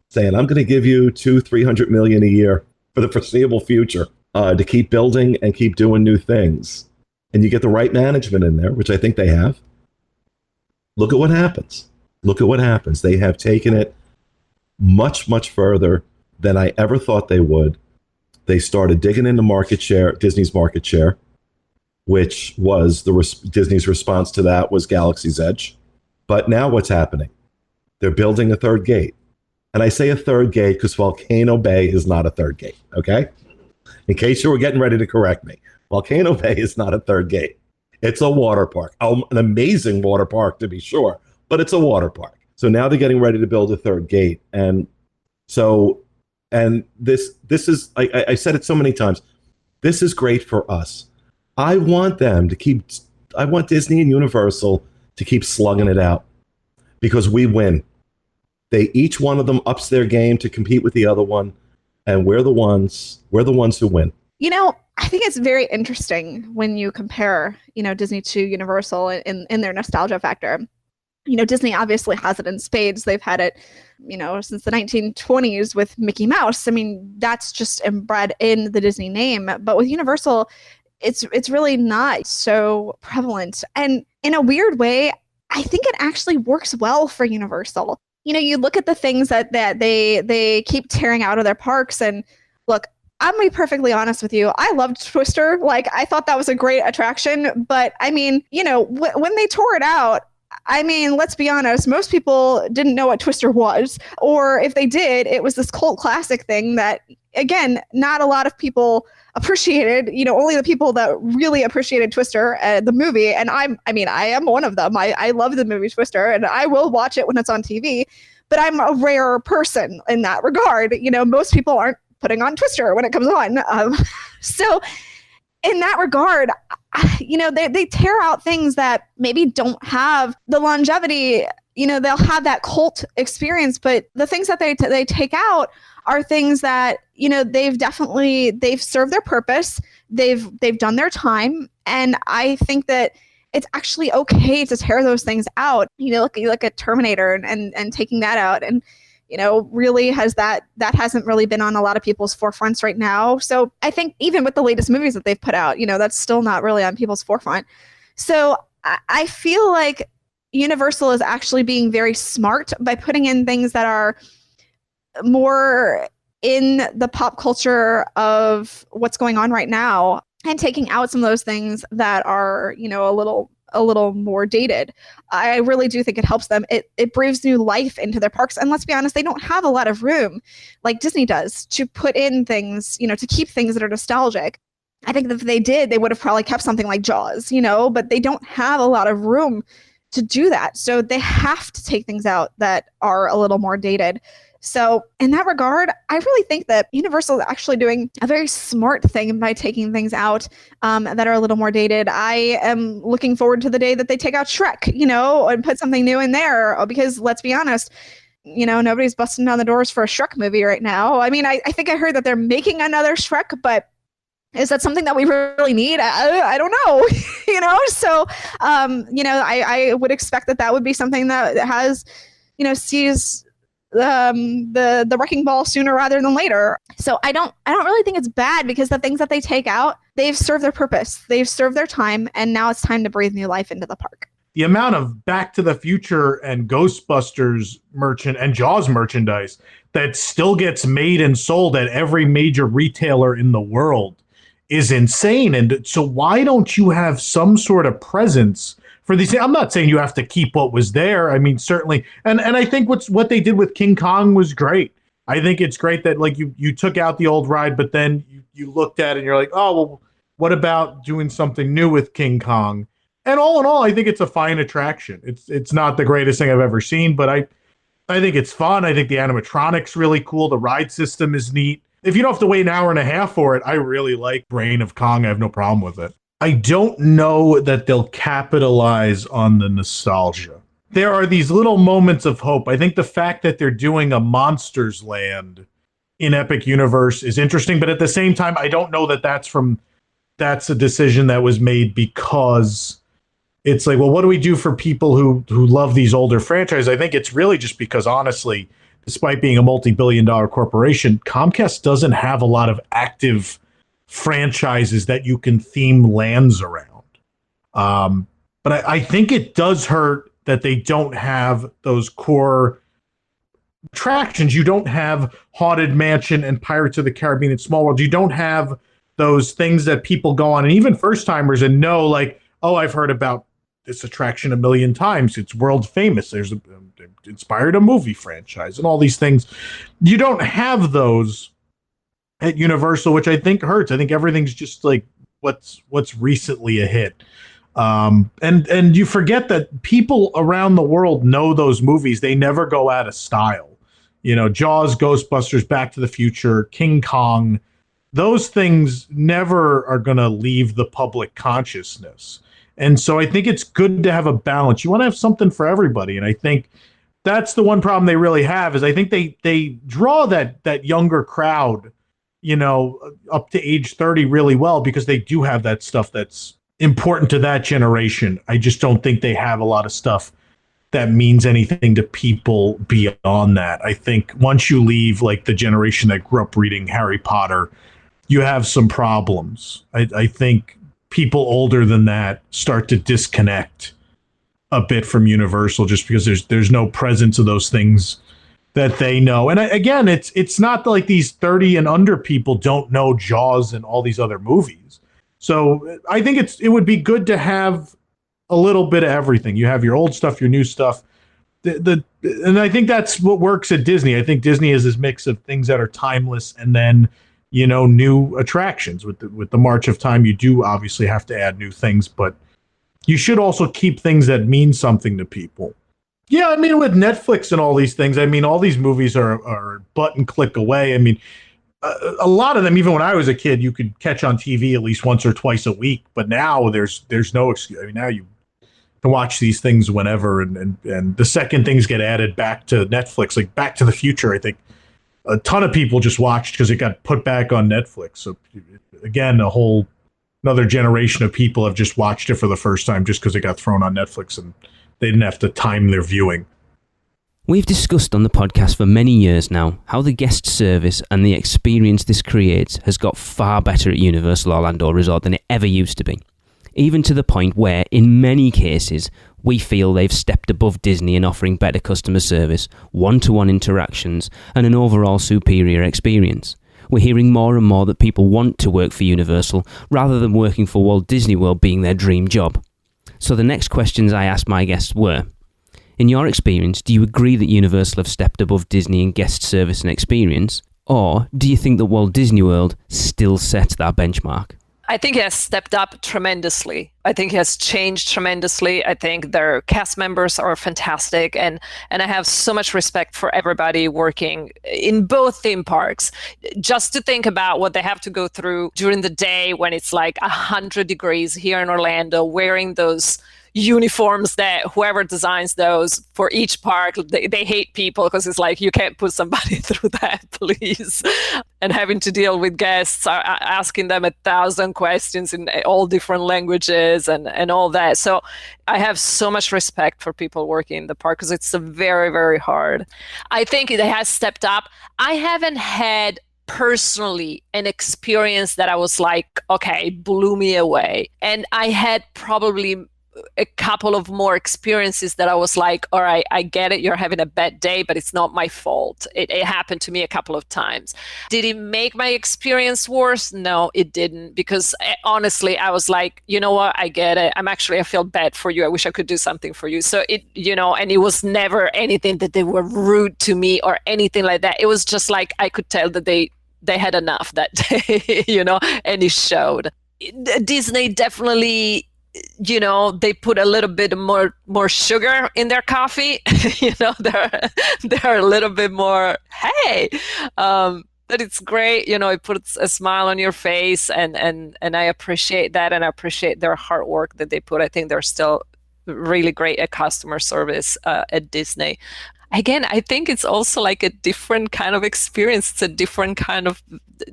saying, I'm going to give you $200-300 million a year for the foreseeable future to keep building and keep doing new things, and you get the right management in there, which I think they have, look at what happens. Look at what happens. They have taken it much, much further than I ever thought they would. They started digging into market share, Disney's market share, which was Disney's response to that was Galaxy's Edge. But now what's happening? They're building a third gate. And I say a third gate because Volcano Bay is not a third gate, okay? In case you were getting ready to correct me, Volcano Bay is not a third gate. It's a water park, an amazing water park to be sure, but it's a water park. So now they're getting ready to build a third gate. And this is, I said it so many times, this is great for us. I want Disney and Universal to keep slugging it out because we win. Each one of them ups their game to compete with the other one. And we're the ones who win. You know, I think it's very interesting when you compare, Disney to Universal in their nostalgia factor. Disney obviously has it in spades. They've had it, since the 1920s with Mickey Mouse. I mean, that's just inbred in the Disney name. But with Universal, it's really not so prevalent. And in a weird way, I think it actually works well for Universal. You look at the things that they keep tearing out of their parks. And look, I'm going to be perfectly honest with you. I loved Twister. Like, I thought that was a great attraction. But I mean, when they tore it out, I mean, let's be honest, most people didn't know what Twister was. Or if they did, it was this cult classic thing that, again, not a lot of people appreciated. Only the people that really appreciated Twister, the movie. And I am one of them. I love the movie Twister, and I will watch it when it's on TV. But I'm a rare person in that regard. Most people aren't putting on Twister when it comes on. So in that regard, they tear out things that maybe don't have the longevity. They'll have that cult experience, but the things that they take out are things that, they've served their purpose. They've done their time. And I think that it's actually okay to tear those things out. You look at Terminator and taking that out, and really that hasn't really been on a lot of people's forefronts right now. So I think even with the latest movies that they've put out, that's still not really on people's forefront. So I feel like Universal is actually being very smart by putting in things that are more in the pop culture of what's going on right now, and taking out some of those things that are, a little more dated. I really do think it helps them. It breathes new life into their parks. And let's be honest, they don't have a lot of room like Disney does to put in things, to keep things that are nostalgic. I think that if they did, they would have probably kept something like Jaws, but they don't have a lot of room to do that. So they have to take things out that are a little more dated. So in that regard, I really think that Universal is actually doing a very smart thing by taking things out that are a little more dated. I am looking forward to the day that they take out Shrek, and put something new in there, because let's be honest, nobody's busting down the doors for a Shrek movie right now. I mean, I think I heard that they're making another Shrek, but is that something that we really need? I don't know, So, I would expect that would be something that has, sees the wrecking ball sooner rather than later. So I don't really think it's bad, because the things that they take out, they've served their purpose, they've served their time, and now it's time to breathe new life into the park. The amount of Back to the Future and Ghostbusters and Jaws merchandise that still gets made and sold at every major retailer in the world is insane. And so why don't you have some sort of presence for these? I'm not saying you have to keep what was there. I mean, certainly. And I think what they did with King Kong was great. I think it's great that, like, you took out the old ride, but then you looked at it and you're like, oh, well, what about doing something new with King Kong? And all in all, I think it's a fine attraction. It's not the greatest thing I've ever seen, but I think it's fun. I think the animatronics really cool. The ride system is neat. If you don't have to wait an hour and a half for it, I really like Reign of Kong. I have no problem with it. I don't know that they'll capitalize on the nostalgia. There are these little moments of hope. I think the fact that they're doing a Monsters Land in Epic Universe is interesting, but at the same time, I don't know that that's a decision that was made because it's like, well, what do we do for people who love these older franchises? I think it's really just because, honestly, despite being a multi-billion-dollar corporation, Comcast doesn't have a lot of active franchises that you can theme lands around. But I think it does hurt that they don't have those core attractions. You don't have Haunted Mansion and Pirates of the Caribbean and Small World. You don't have those things that people go on, and even first timers, and know like, oh, I've heard about this attraction a million times. It's world famous. There's inspired a movie franchise and all these things. You don't have those at Universal, which I think hurts. I think everything's just like what's recently a hit. And you forget that people around the world know those movies. They never go out of style. You know, Jaws, Ghostbusters, Back to the Future, King Kong, those things never are going to leave the public consciousness. And so I think it's good to have a balance. You want to have something for everybody. And I think that's the one problem they really have, is I think they draw that younger crowd, you know, up to age 30 really well, because they do have that stuff that's important to that generation. I just don't think they have a lot of stuff that means anything to people beyond that. I think once you leave like the generation that grew up reading Harry Potter, you have some problems. I think people older than that start to disconnect a bit from Universal, just because there's no presence of those things that they know. And again, it's not like these 30 and under people don't know Jaws and all these other movies. So I think it would be good to have a little bit of everything. You have your old stuff, your new stuff. And I think that's what works at Disney. I think Disney is this mix of things that are timeless and then, you know, new attractions. With the March of Time, you do obviously have to add new things, but you should also keep things that mean something to people. Yeah, I mean, with Netflix and all these things, I mean, all these movies are button click away. I mean, a lot of them, even when I was a kid, you could catch on TV at least once or twice a week. But now there's no excuse. I mean, now you can watch these things whenever. And the second things get added back to Netflix, like Back to the Future, I think a ton of people just watched because it got put back on Netflix. So again, another generation of people have just watched it for the first time just because it got thrown on Netflix and they didn't have to time their viewing. We've discussed on the podcast for many years now how the guest service and the experience this creates has got far better at Universal Orlando Resort than it ever used to be. Even to the point where, in many cases, we feel they've stepped above Disney in offering better customer service, one-to-one interactions, and an overall superior experience. We're hearing more and more that people want to work for Universal rather than working for Walt Disney World being their dream job. So the next questions I asked my guests were, in your experience, do you agree that Universal have stepped above Disney in guest service and experience? Or do you think that Walt Disney World still sets that benchmark? I think it has stepped up tremendously. I think it has changed tremendously. I think their cast members are fantastic. And I have so much respect for everybody working in both theme parks. Just to think about what they have to go through during the day when it's like 100 degrees here in Orlando, wearing those uniforms that whoever designs those for each park, they hate people because it's like, you can't put somebody through that, please. And having to deal with guests, asking them 1,000 questions in all different languages and all that. So I have so much respect for people working in the park because it's very, very hard. I think it has stepped up. I haven't had personally an experience that I was like, okay, blew me away. And I had probably a couple of more experiences that I was like, all right, I get it. You're having a bad day, but it's not my fault. It happened to me a couple of times. Did it make my experience worse? No, it didn't. Because honestly, I was like, you know what? I get it. I feel bad for you. I wish I could do something for you. So and it was never anything that they were rude to me or anything like that. It was just like, I could tell that they had enough that day, and it showed. Disney definitely, they put a little bit more sugar in their coffee. They're a little bit more, hey, but it's great. It puts a smile on your face, and I appreciate that, and I appreciate their hard work that they put. I think they're still really great at customer service at Disney. Again, I think it's also like a different kind of experience.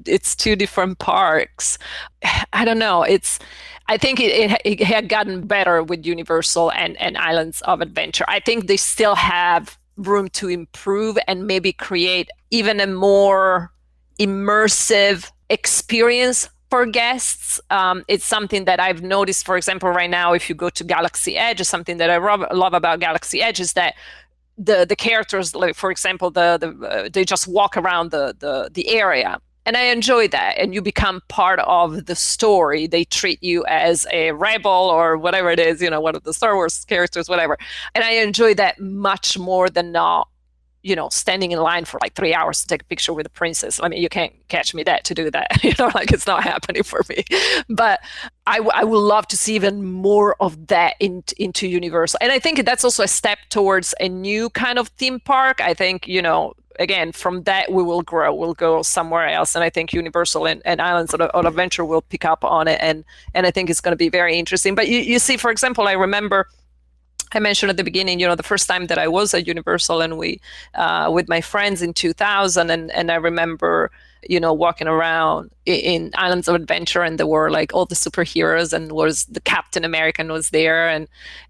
It's two different parks. I don't know. I think it had gotten better with Universal and Islands of Adventure. I think they still have room to improve and maybe create even a more immersive experience for guests. It's something that I've noticed, for example, right now, if you go to Galaxy Edge, something that I love about Galaxy Edge is that the characters, like for example, they just walk around the area. And I enjoy that. And you become part of the story. They treat you as a rebel or whatever it is, one of the Star Wars characters, whatever. And I enjoy that much more than not, standing in line for like 3 hours to take a picture with a princess. I mean, you can't catch me to do that. It's not happening for me. But I would love to see even more of that into Universal. And I think that's also a step towards a new kind of theme park. I think, again, from that we will grow. We'll go somewhere else. And I think Universal and Islands of Adventure will pick up on it. And I think it's going to be very interesting. But you see, for example, I remember I mentioned at the beginning, the first time that I was at Universal and we, with my friends in 2000, and I remember, walking around in Islands of Adventure, and there were like all the superheroes, and was the Captain American was there,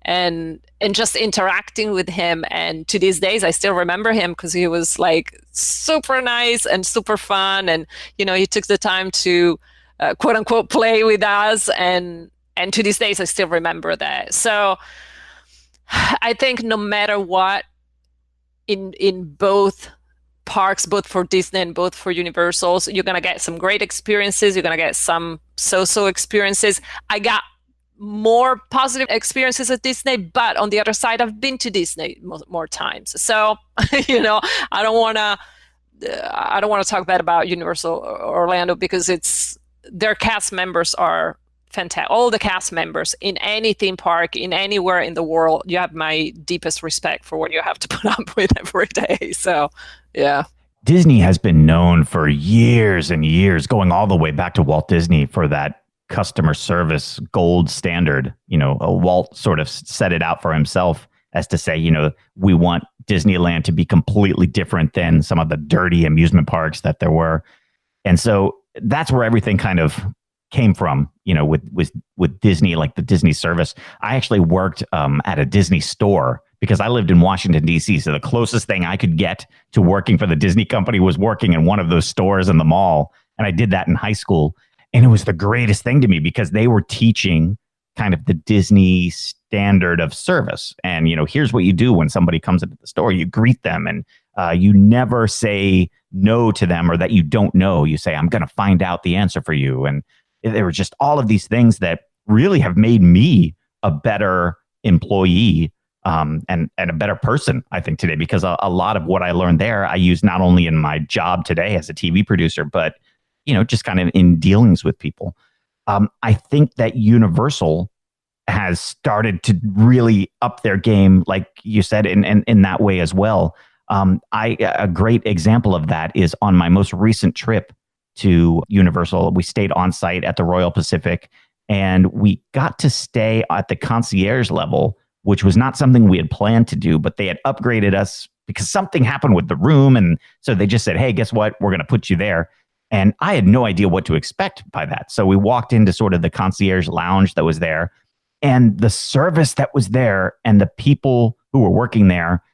and just interacting with him. And to these days, I still remember him because he was like super nice and super fun, and he took the time to quote unquote play with us, and to these days, I still remember that. So I think no matter what, in both parks, both for Disney and both for Universal, you're going to get some great experiences. You're going to get some so-so experiences. I got more positive experiences at Disney, but on the other side, I've been to Disney more times. So, I don't want to talk bad about Universal Orlando because their cast members are fantastic. All the cast members in any theme park, in anywhere in the world, you have my deepest respect for what you have to put up with every day. So, yeah. Disney has been known for years and years, going all the way back to Walt Disney, for that customer service gold standard. Walt sort of set it out for himself as to say, we want Disneyland to be completely different than some of the dirty amusement parks that there were. And so that's where everything kind of came from, with Disney, like the Disney service. I actually worked at a Disney store because I lived in Washington, D.C. So the closest thing I could get to working for the Disney company was working in one of those stores in the mall. And I did that in high school. And it was the greatest thing to me because they were teaching kind of the Disney standard of service. And, here's what you do when somebody comes into the store. You greet them, and you never say no to them or that you don't know. You say, I'm going to find out the answer for you. And there were just all of these things that really have made me a better employee and a better person, I think, today, because a lot of what I learned there, I use not only in my job today as a TV producer, but, just kind of in dealings with people. I think that Universal has started to really up their game, like you said, in that way as well. A great example of that is on my most recent trip to Universal. We stayed on site at the Royal Pacific, and we got to stay at the concierge level, which was not something we had planned to do, but they had upgraded us because something happened with the room. And so they just said, hey, guess what? We're going to put you there. And I had no idea what to expect by that. So we walked into sort of the concierge lounge that was there, and the service that was there and the people who were working there,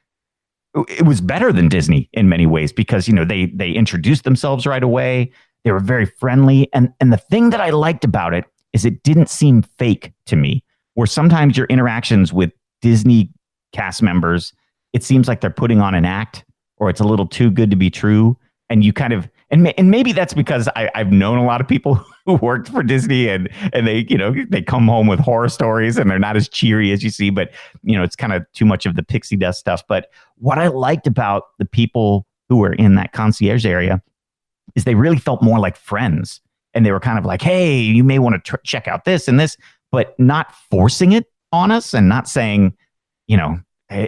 it was better than Disney in many ways because, they introduced themselves right away. They were very friendly. And the thing that I liked about it is it didn't seem fake to me, where sometimes your interactions with Disney cast members, it seems like they're putting on an act, or it's a little too good to be true. And you kind of, and maybe that's because I've known a lot of people who worked for Disney and they, they come home with horror stories and they're not as cheery as you see, but, it's kind of too much of the pixie dust stuff. But what I liked about the people who were in that concierge area is they really felt more like friends. And they were kind of like, hey, you may want to check out this and this, but not forcing it on us and not saying,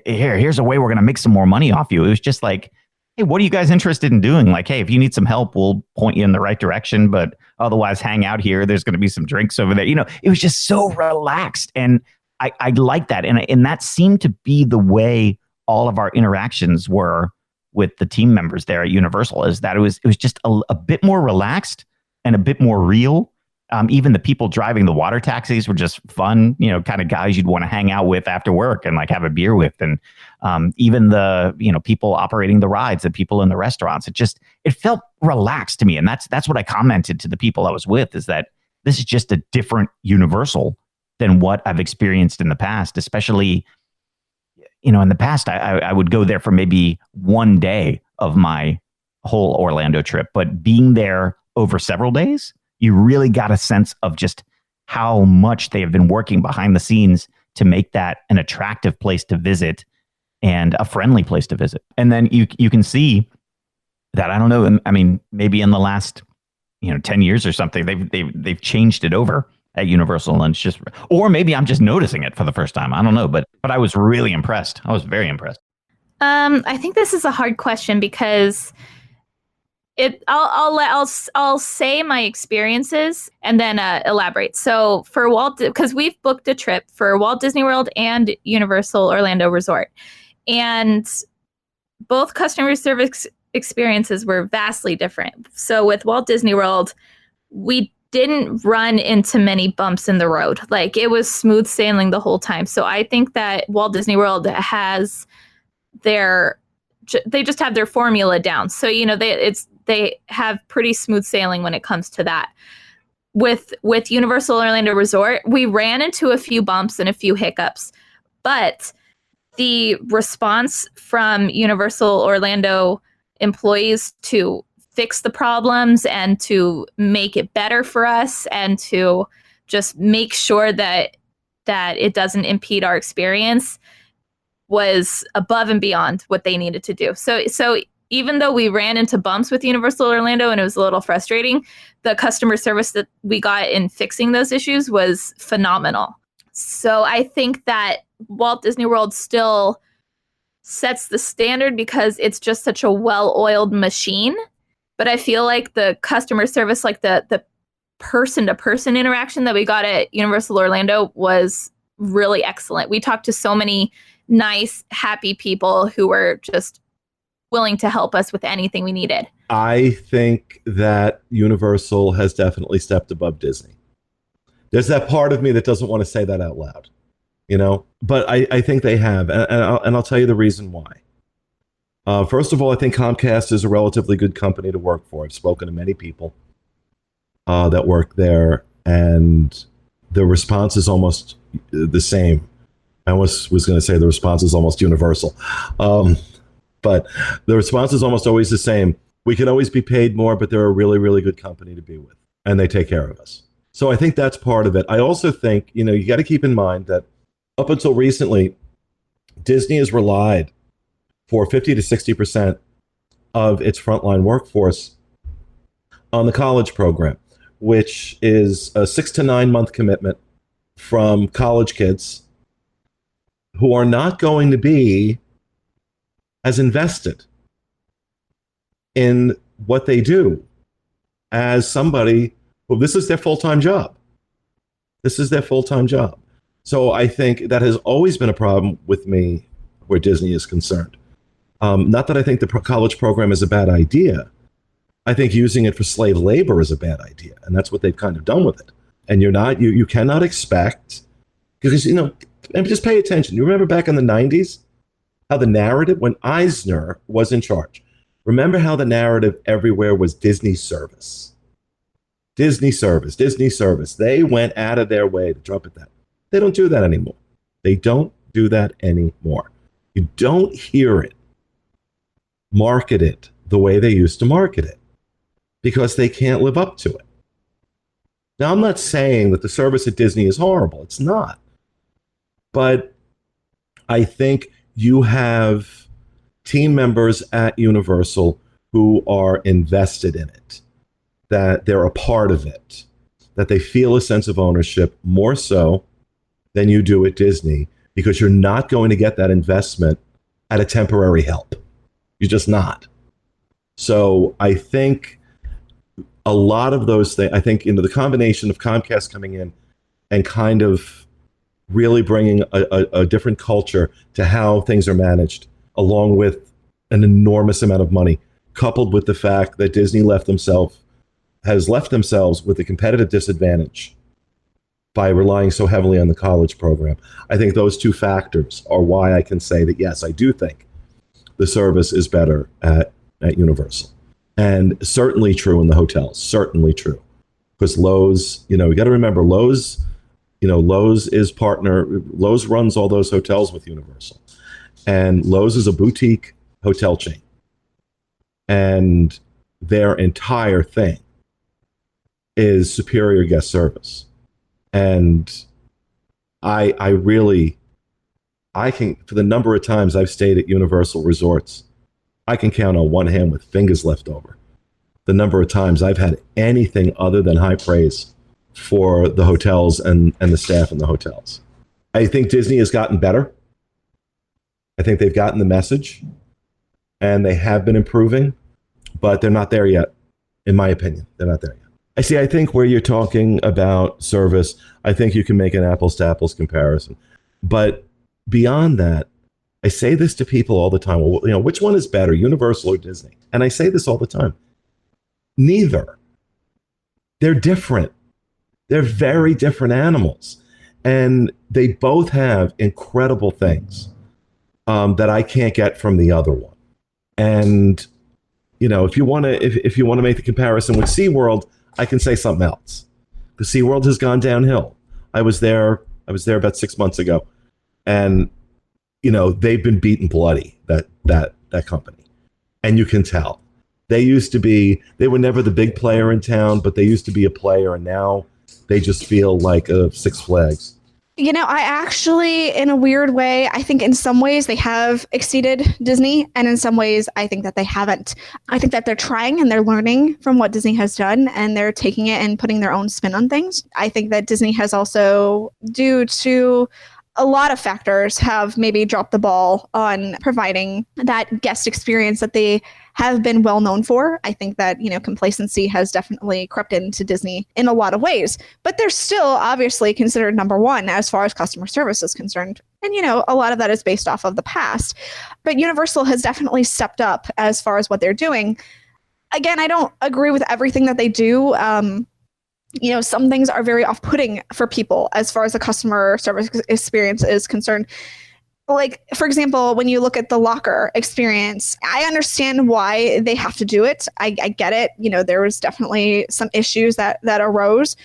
here's a way we're going to make some more money off you. It was just like, hey, what are you guys interested in doing? Like, hey, if you need some help, we'll point you in the right direction, but otherwise hang out here. There's going to be some drinks over there. It was just so relaxed. And I like that. And that seemed to be the way all of our interactions were with the team members there at Universal, is that it was just a bit more relaxed and a bit more real. Even the people driving the water taxis were just fun, kind of guys you'd want to hang out with after work and like have a beer with. And even the, people operating the rides, the people in the restaurants, it felt relaxed to me. And that's what I commented to the people I was with, is that this is just a different Universal than what I've experienced in the past, especially, in the past, I would go there for maybe one day of my whole Orlando trip, but being there over several days, you really got a sense of just how much they have been working behind the scenes to make that an attractive place to visit and a friendly place to visit. And then you can see that, I don't know, I mean, maybe in the last 10 years or something, they've changed it over at Universal, and it's just, or maybe I'm just noticing it for the first time. I don't know, but I was really impressed. I was very impressed. I think this is a hard question because I'll say my experiences and then elaborate. So for Walt, because we've booked a trip for Walt Disney World and Universal Orlando Resort, and both customer service experiences were vastly different. So with Walt Disney World, we didn't run into many bumps in the road. Like, it was smooth sailing the whole time. So I think that Walt Disney World has they just have their formula down. So, they have pretty smooth sailing when it comes to that. With Universal Orlando Resort, we ran into a few bumps and a few hiccups, but the response from Universal Orlando employees to fix the problems and to make it better for us and to just make sure that it doesn't impede our experience was above and beyond what they needed to do. So even though we ran into bumps with Universal Orlando and it was a little frustrating, the customer service that we got in fixing those issues was phenomenal. So I think that Walt Disney World still sets the standard because it's just such a well-oiled machine. But I feel like the customer service, like the person-to-person interaction that we got at Universal Orlando was really excellent. We talked to so many nice, happy people who were just willing to help us with anything we needed. I think that Universal has definitely stepped above Disney. There's that part of me that doesn't want to say that out loud, but I think they have. And I'll tell you the reason why. First of all, I think Comcast is a relatively good company to work for. I've spoken to many people that work there, and the response is almost the same. I almost was going to say the response is almost universal. But the response is almost always the same. We can always be paid more, but they're a really, really good company to be with, and they take care of us. So I think that's part of it. I also think, you got to keep in mind that up until recently, Disney has relied for 50 to 60% of its frontline workforce on the college program, which is a 6 to 9 month commitment from college kids who are not going to be as invested in what they do as somebody who this is their full-time job. This is their full-time job. So I think that has always been a problem with me where Disney is concerned. Not that I think the college program is a bad idea. I think using it for slave labor is a bad idea, and that's what they've kind of done with it. And you cannot expect, because and just pay attention. You remember back in the 90s how the narrative, when Eisner was in charge, remember how the narrative everywhere was Disney service. Disney service, Disney service. They went out of their way to trumpet that. They don't do that anymore. They don't do that anymore. You don't hear it marketed the way they used to market it because they can't live up to it. Now, I'm not saying that the service at Disney is horrible. It's not. But I think you have team members at Universal who are invested in it, that they're a part of it, that they feel a sense of ownership more so than you do at Disney, because you're not going to get that investment at a temporary help. You're just not. So I think a lot of those things, I think, the combination of Comcast coming in and kind of really bringing a different culture to how things are managed, along with an enormous amount of money, coupled with the fact that Disney has left themselves with a competitive disadvantage by relying so heavily on the college program. I think those two factors are why I can say that, yes, I do think the service is better at Universal. And certainly true in the hotels, certainly true. Because Lowe's, we got to remember, Lowe's runs all those hotels with Universal. And Lowe's is a boutique hotel chain. And their entire thing is superior guest service. And I can, for the number of times I've stayed at Universal Resorts, I can count on one hand with fingers left over the number of times I've had anything other than high praise for the hotels and the staff in the hotels. I think Disney has gotten better. I think they've gotten the message, and they have been improving, but they're not there yet, in my opinion. They're not there yet. I think where you're talking about service, I think you can make an apples to apples comparison. But beyond that, I say this to people all the time. Well, which one is better, Universal or Disney? And I say this all the time. Neither. They're different. They're very different animals. And they both have incredible things that I can't get from the other one. And, if you want to make the comparison with SeaWorld, I can say something else. The SeaWorld has gone downhill. I was there about 6 months ago. And, they've been beaten bloody, that company. And you can tell. They were never the big player in town, but they used to be a player, and now they just feel like a Six Flags. I actually, in a weird way, I think in some ways they have exceeded Disney, and in some ways I think that they haven't. I think that they're trying and they're learning from what Disney has done, and they're taking it and putting their own spin on things. I think that Disney has also, due to a lot of factors, have maybe dropped the ball on providing that guest experience that they have been well known for. I think that, complacency has definitely crept into Disney in a lot of ways, but they're still obviously considered number one as far as customer service is concerned. And, a lot of that is based off of the past, but Universal has definitely stepped up as far as what they're doing. Again, I don't agree with everything that they do. Some things are very off-putting for people as far as the customer service experience is concerned. Like, for example, when you look at the locker experience, I understand why they have to do it. I get it. There was definitely some issues that arose.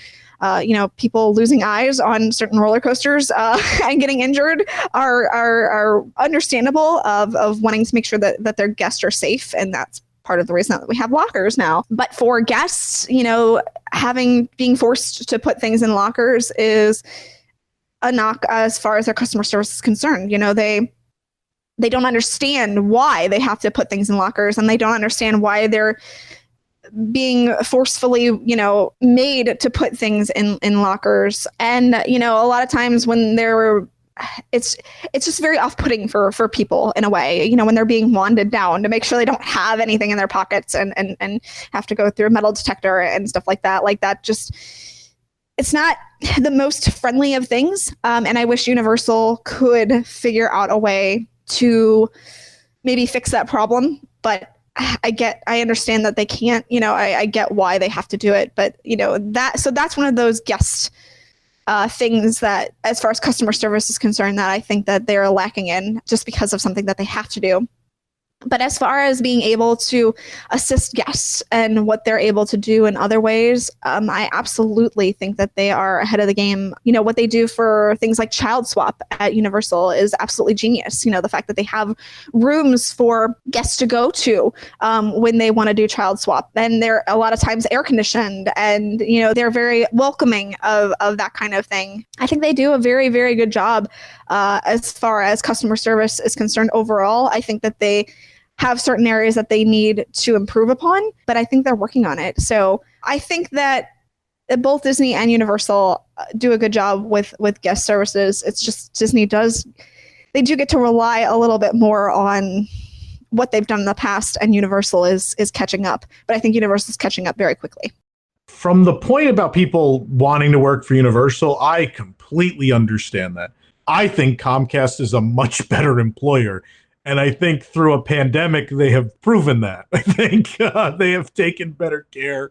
People losing eyes on certain roller coasters and getting injured are understandable of wanting to make sure that their guests are safe. And that's part of the reason that we have lockers now. But for guests, being forced to put things in lockers is a knock as far as their customer service is concerned. They don't understand why they have to put things in lockers, and they don't understand why they're being forcefully, made to put things in lockers. And, a lot of times when it's just very off-putting for people in a way, when they're being wanded down to make sure they don't have anything in their pockets and have to go through a metal detector and stuff like that. It's not the most friendly of things. And I wish Universal could figure out a way to maybe fix that problem. But I understand that they can't, I get why they have to do it. But, that's one of those guest things that, as far as customer service is concerned, that I think that they're lacking in just because of something that they have to do. But as far as being able to assist guests and what they're able to do in other ways, I absolutely think that they are ahead of the game. What they do for things like Child Swap at Universal is absolutely genius. The fact that they have rooms for guests to go to when they want to do Child Swap. And they're a lot of times air conditioned, and, they're very welcoming of that kind of thing. I think they do a very, very good job as far as customer service is concerned overall. I think that they have certain areas that they need to improve upon, but I think they're working on it. So I think that both Disney and Universal do a good job with guest services. It's just they do get to rely a little bit more on what they've done in the past, and Universal is catching up. But I think Universal is catching up very quickly. From the point about people wanting to work for Universal, I completely understand that. I think Comcast is a much better employer. And I think through a pandemic, they have proven that. I think they have taken better care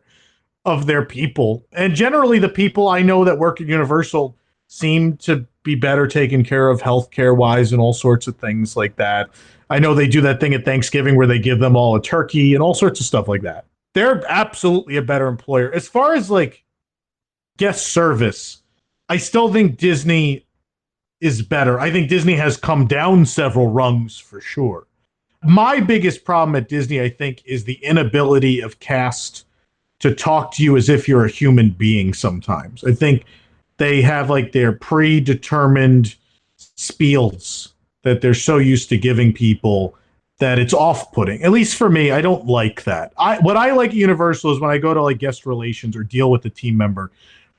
of their people. And generally, the people I know that work at Universal seem to be better taken care of healthcare-wise and all sorts of things like that. I know they do that thing at Thanksgiving where they give them all a turkey and all sorts of stuff like that. They're absolutely a better employer. As far as guest service, I still think Disney is better. I think Disney has come down several rungs for sure. My biggest problem at Disney, I think, is the inability of cast to talk to you as if you're a human being sometimes. I think they have like their predetermined spiels that they're so used to giving people that it's off-putting. At least for me, I don't like that. What I like at Universal is when I go to like guest relations or deal with a team member,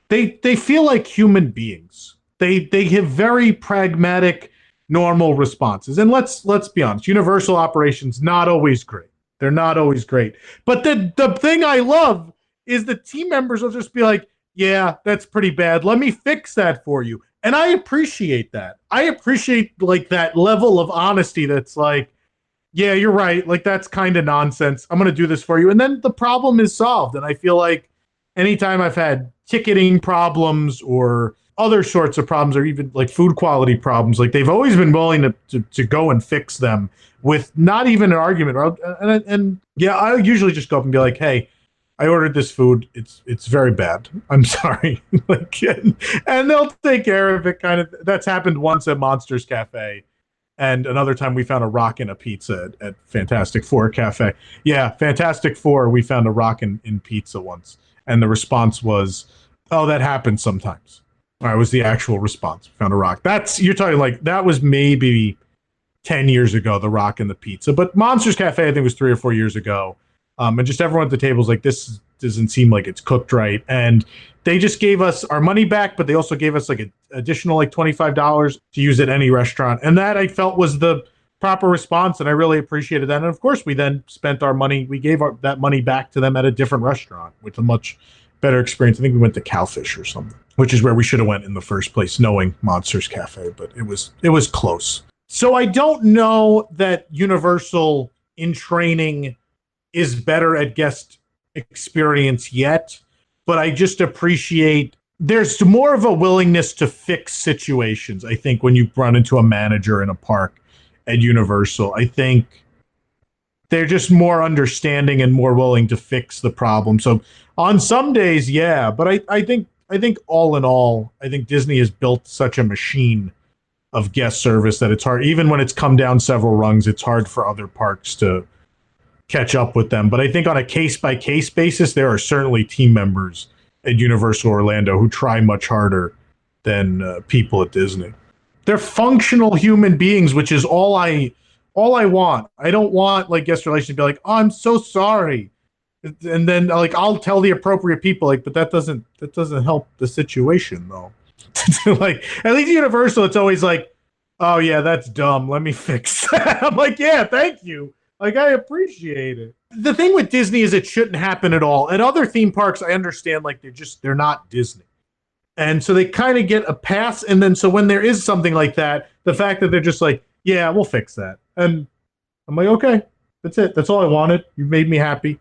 they feel like human beings. They have very pragmatic, normal responses. And let's be honest, Universal operations not always great. They're not always great. But the thing I love is the team members will just be like, yeah, that's pretty bad. Let me fix that for you. And I appreciate that. I appreciate like that level of honesty that's like, yeah, you're right. Like, that's kind of nonsense. I'm going to do this for you. And then the problem is solved. And I feel like anytime I've had ticketing problems or other sorts of problems or even like food quality problems, like they've always been willing to go and fix them with not even an argument. And yeah, I usually just go up and be like, hey, I ordered this food. It's very bad. I'm sorry. Like, and they'll take care of it. Kind of. That's happened once at Monsters Cafe. And another time we found a rock in a pizza at Fantastic Four Cafe. Yeah, Fantastic Four, we found a rock in pizza once. And the response was, oh, that happens sometimes. That was the actual response. We found a rock. You're talking like, that was maybe 10 years ago, the rock in the pizza. But Monsters Cafe, I think, was 3 or 4 years ago. And just everyone at the table was like, this doesn't seem like it's cooked right. And they just gave us our money back, but they also gave us like an additional like $25 to use at any restaurant. And that I felt was the proper response. And I really appreciated that. And of course, we then spent our money. We gave that money back to them at a different restaurant with a much better experience. I think we went to Cowfish or something, which is where we should have went in the first place, knowing Monsters Cafe, but it was close. So I don't know that Universal in training is better at guest experience yet, but I just appreciate there's more of a willingness to fix situations. I think when you run into a manager in a park at Universal, I think they're just more understanding and more willing to fix the problem. So on some days, yeah, but I think all in all, I think Disney has built such a machine of guest service that it's hard, even when it's come down several rungs, it's hard for other parks to catch up with them. But I think on a case-by-case basis, there are certainly team members at Universal Orlando who try much harder than people at Disney. They're functional human beings, which is all I want. I don't want like guest relations to be like, oh, I'm so sorry. And then like I'll tell the appropriate people, like, but that doesn't help the situation though. Like at least Universal, it's always like, oh yeah, that's dumb. Let me fix that. I'm like, yeah, thank you. Like, I appreciate it. The thing with Disney is it shouldn't happen at all. At other theme parks, I understand, like, they're not Disney. And so they kind of get a pass. And then so when there is something like that, the fact that they're just like, yeah, we'll fix that. And I'm like, okay, that's it. That's all I wanted. You made me happy.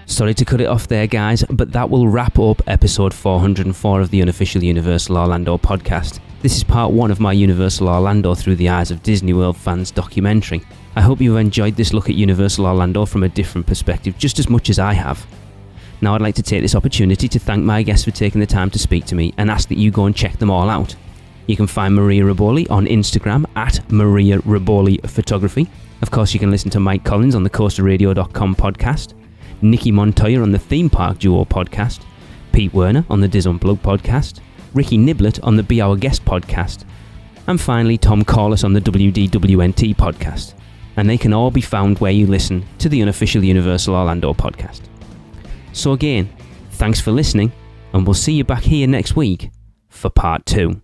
Sorry to cut it off there, guys, but that will wrap up episode 404 of the Unofficial Universal Orlando podcast. This is part 1 of my Universal Orlando Through the Eyes of Disney World Fans documentary. I hope you've enjoyed this look at Universal Orlando from a different perspective just as much as I have. Now I'd like to take this opportunity to thank my guests for taking the time to speak to me and ask that you go and check them all out. You can find Maria Riboli on Instagram at Maria Riboli Photography. Of course, you can listen to Mike Collins on the CoasterRadio.com podcast, Nikki Montoya on the Theme Park Duo podcast, Pete Werner on the DisUnplugged podcast, Rikki Niblett on the Be Our Guest podcast, and finally Tom Corless on the WDWNT podcast. And they can all be found where you listen to the Unofficial Universal Orlando podcast. So again, thanks for listening, and we'll see you back here next week for part 2.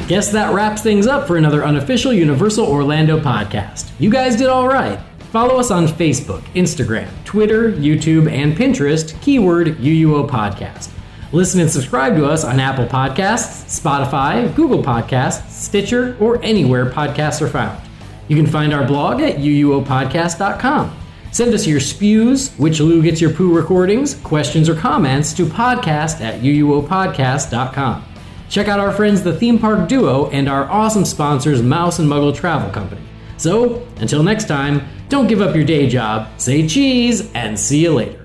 Guess that wraps things up for another Unofficial Universal Orlando podcast. You guys did all right. Follow us on Facebook, Instagram, Twitter, YouTube, and Pinterest, keyword UUO Podcast. Listen and subscribe to us on Apple Podcasts, Spotify, Google Podcasts, Stitcher, or anywhere podcasts are found. You can find our blog at UUOpodcast.com. Send us your spews, which Lou gets your poo recordings, questions, or comments to podcast@UUOpodcast.com. Check out our friends the Theme Park Duo and our awesome sponsors Mouse and Muggle Travel Company. So, until next time, don't give up your day job, say cheese, and see you later.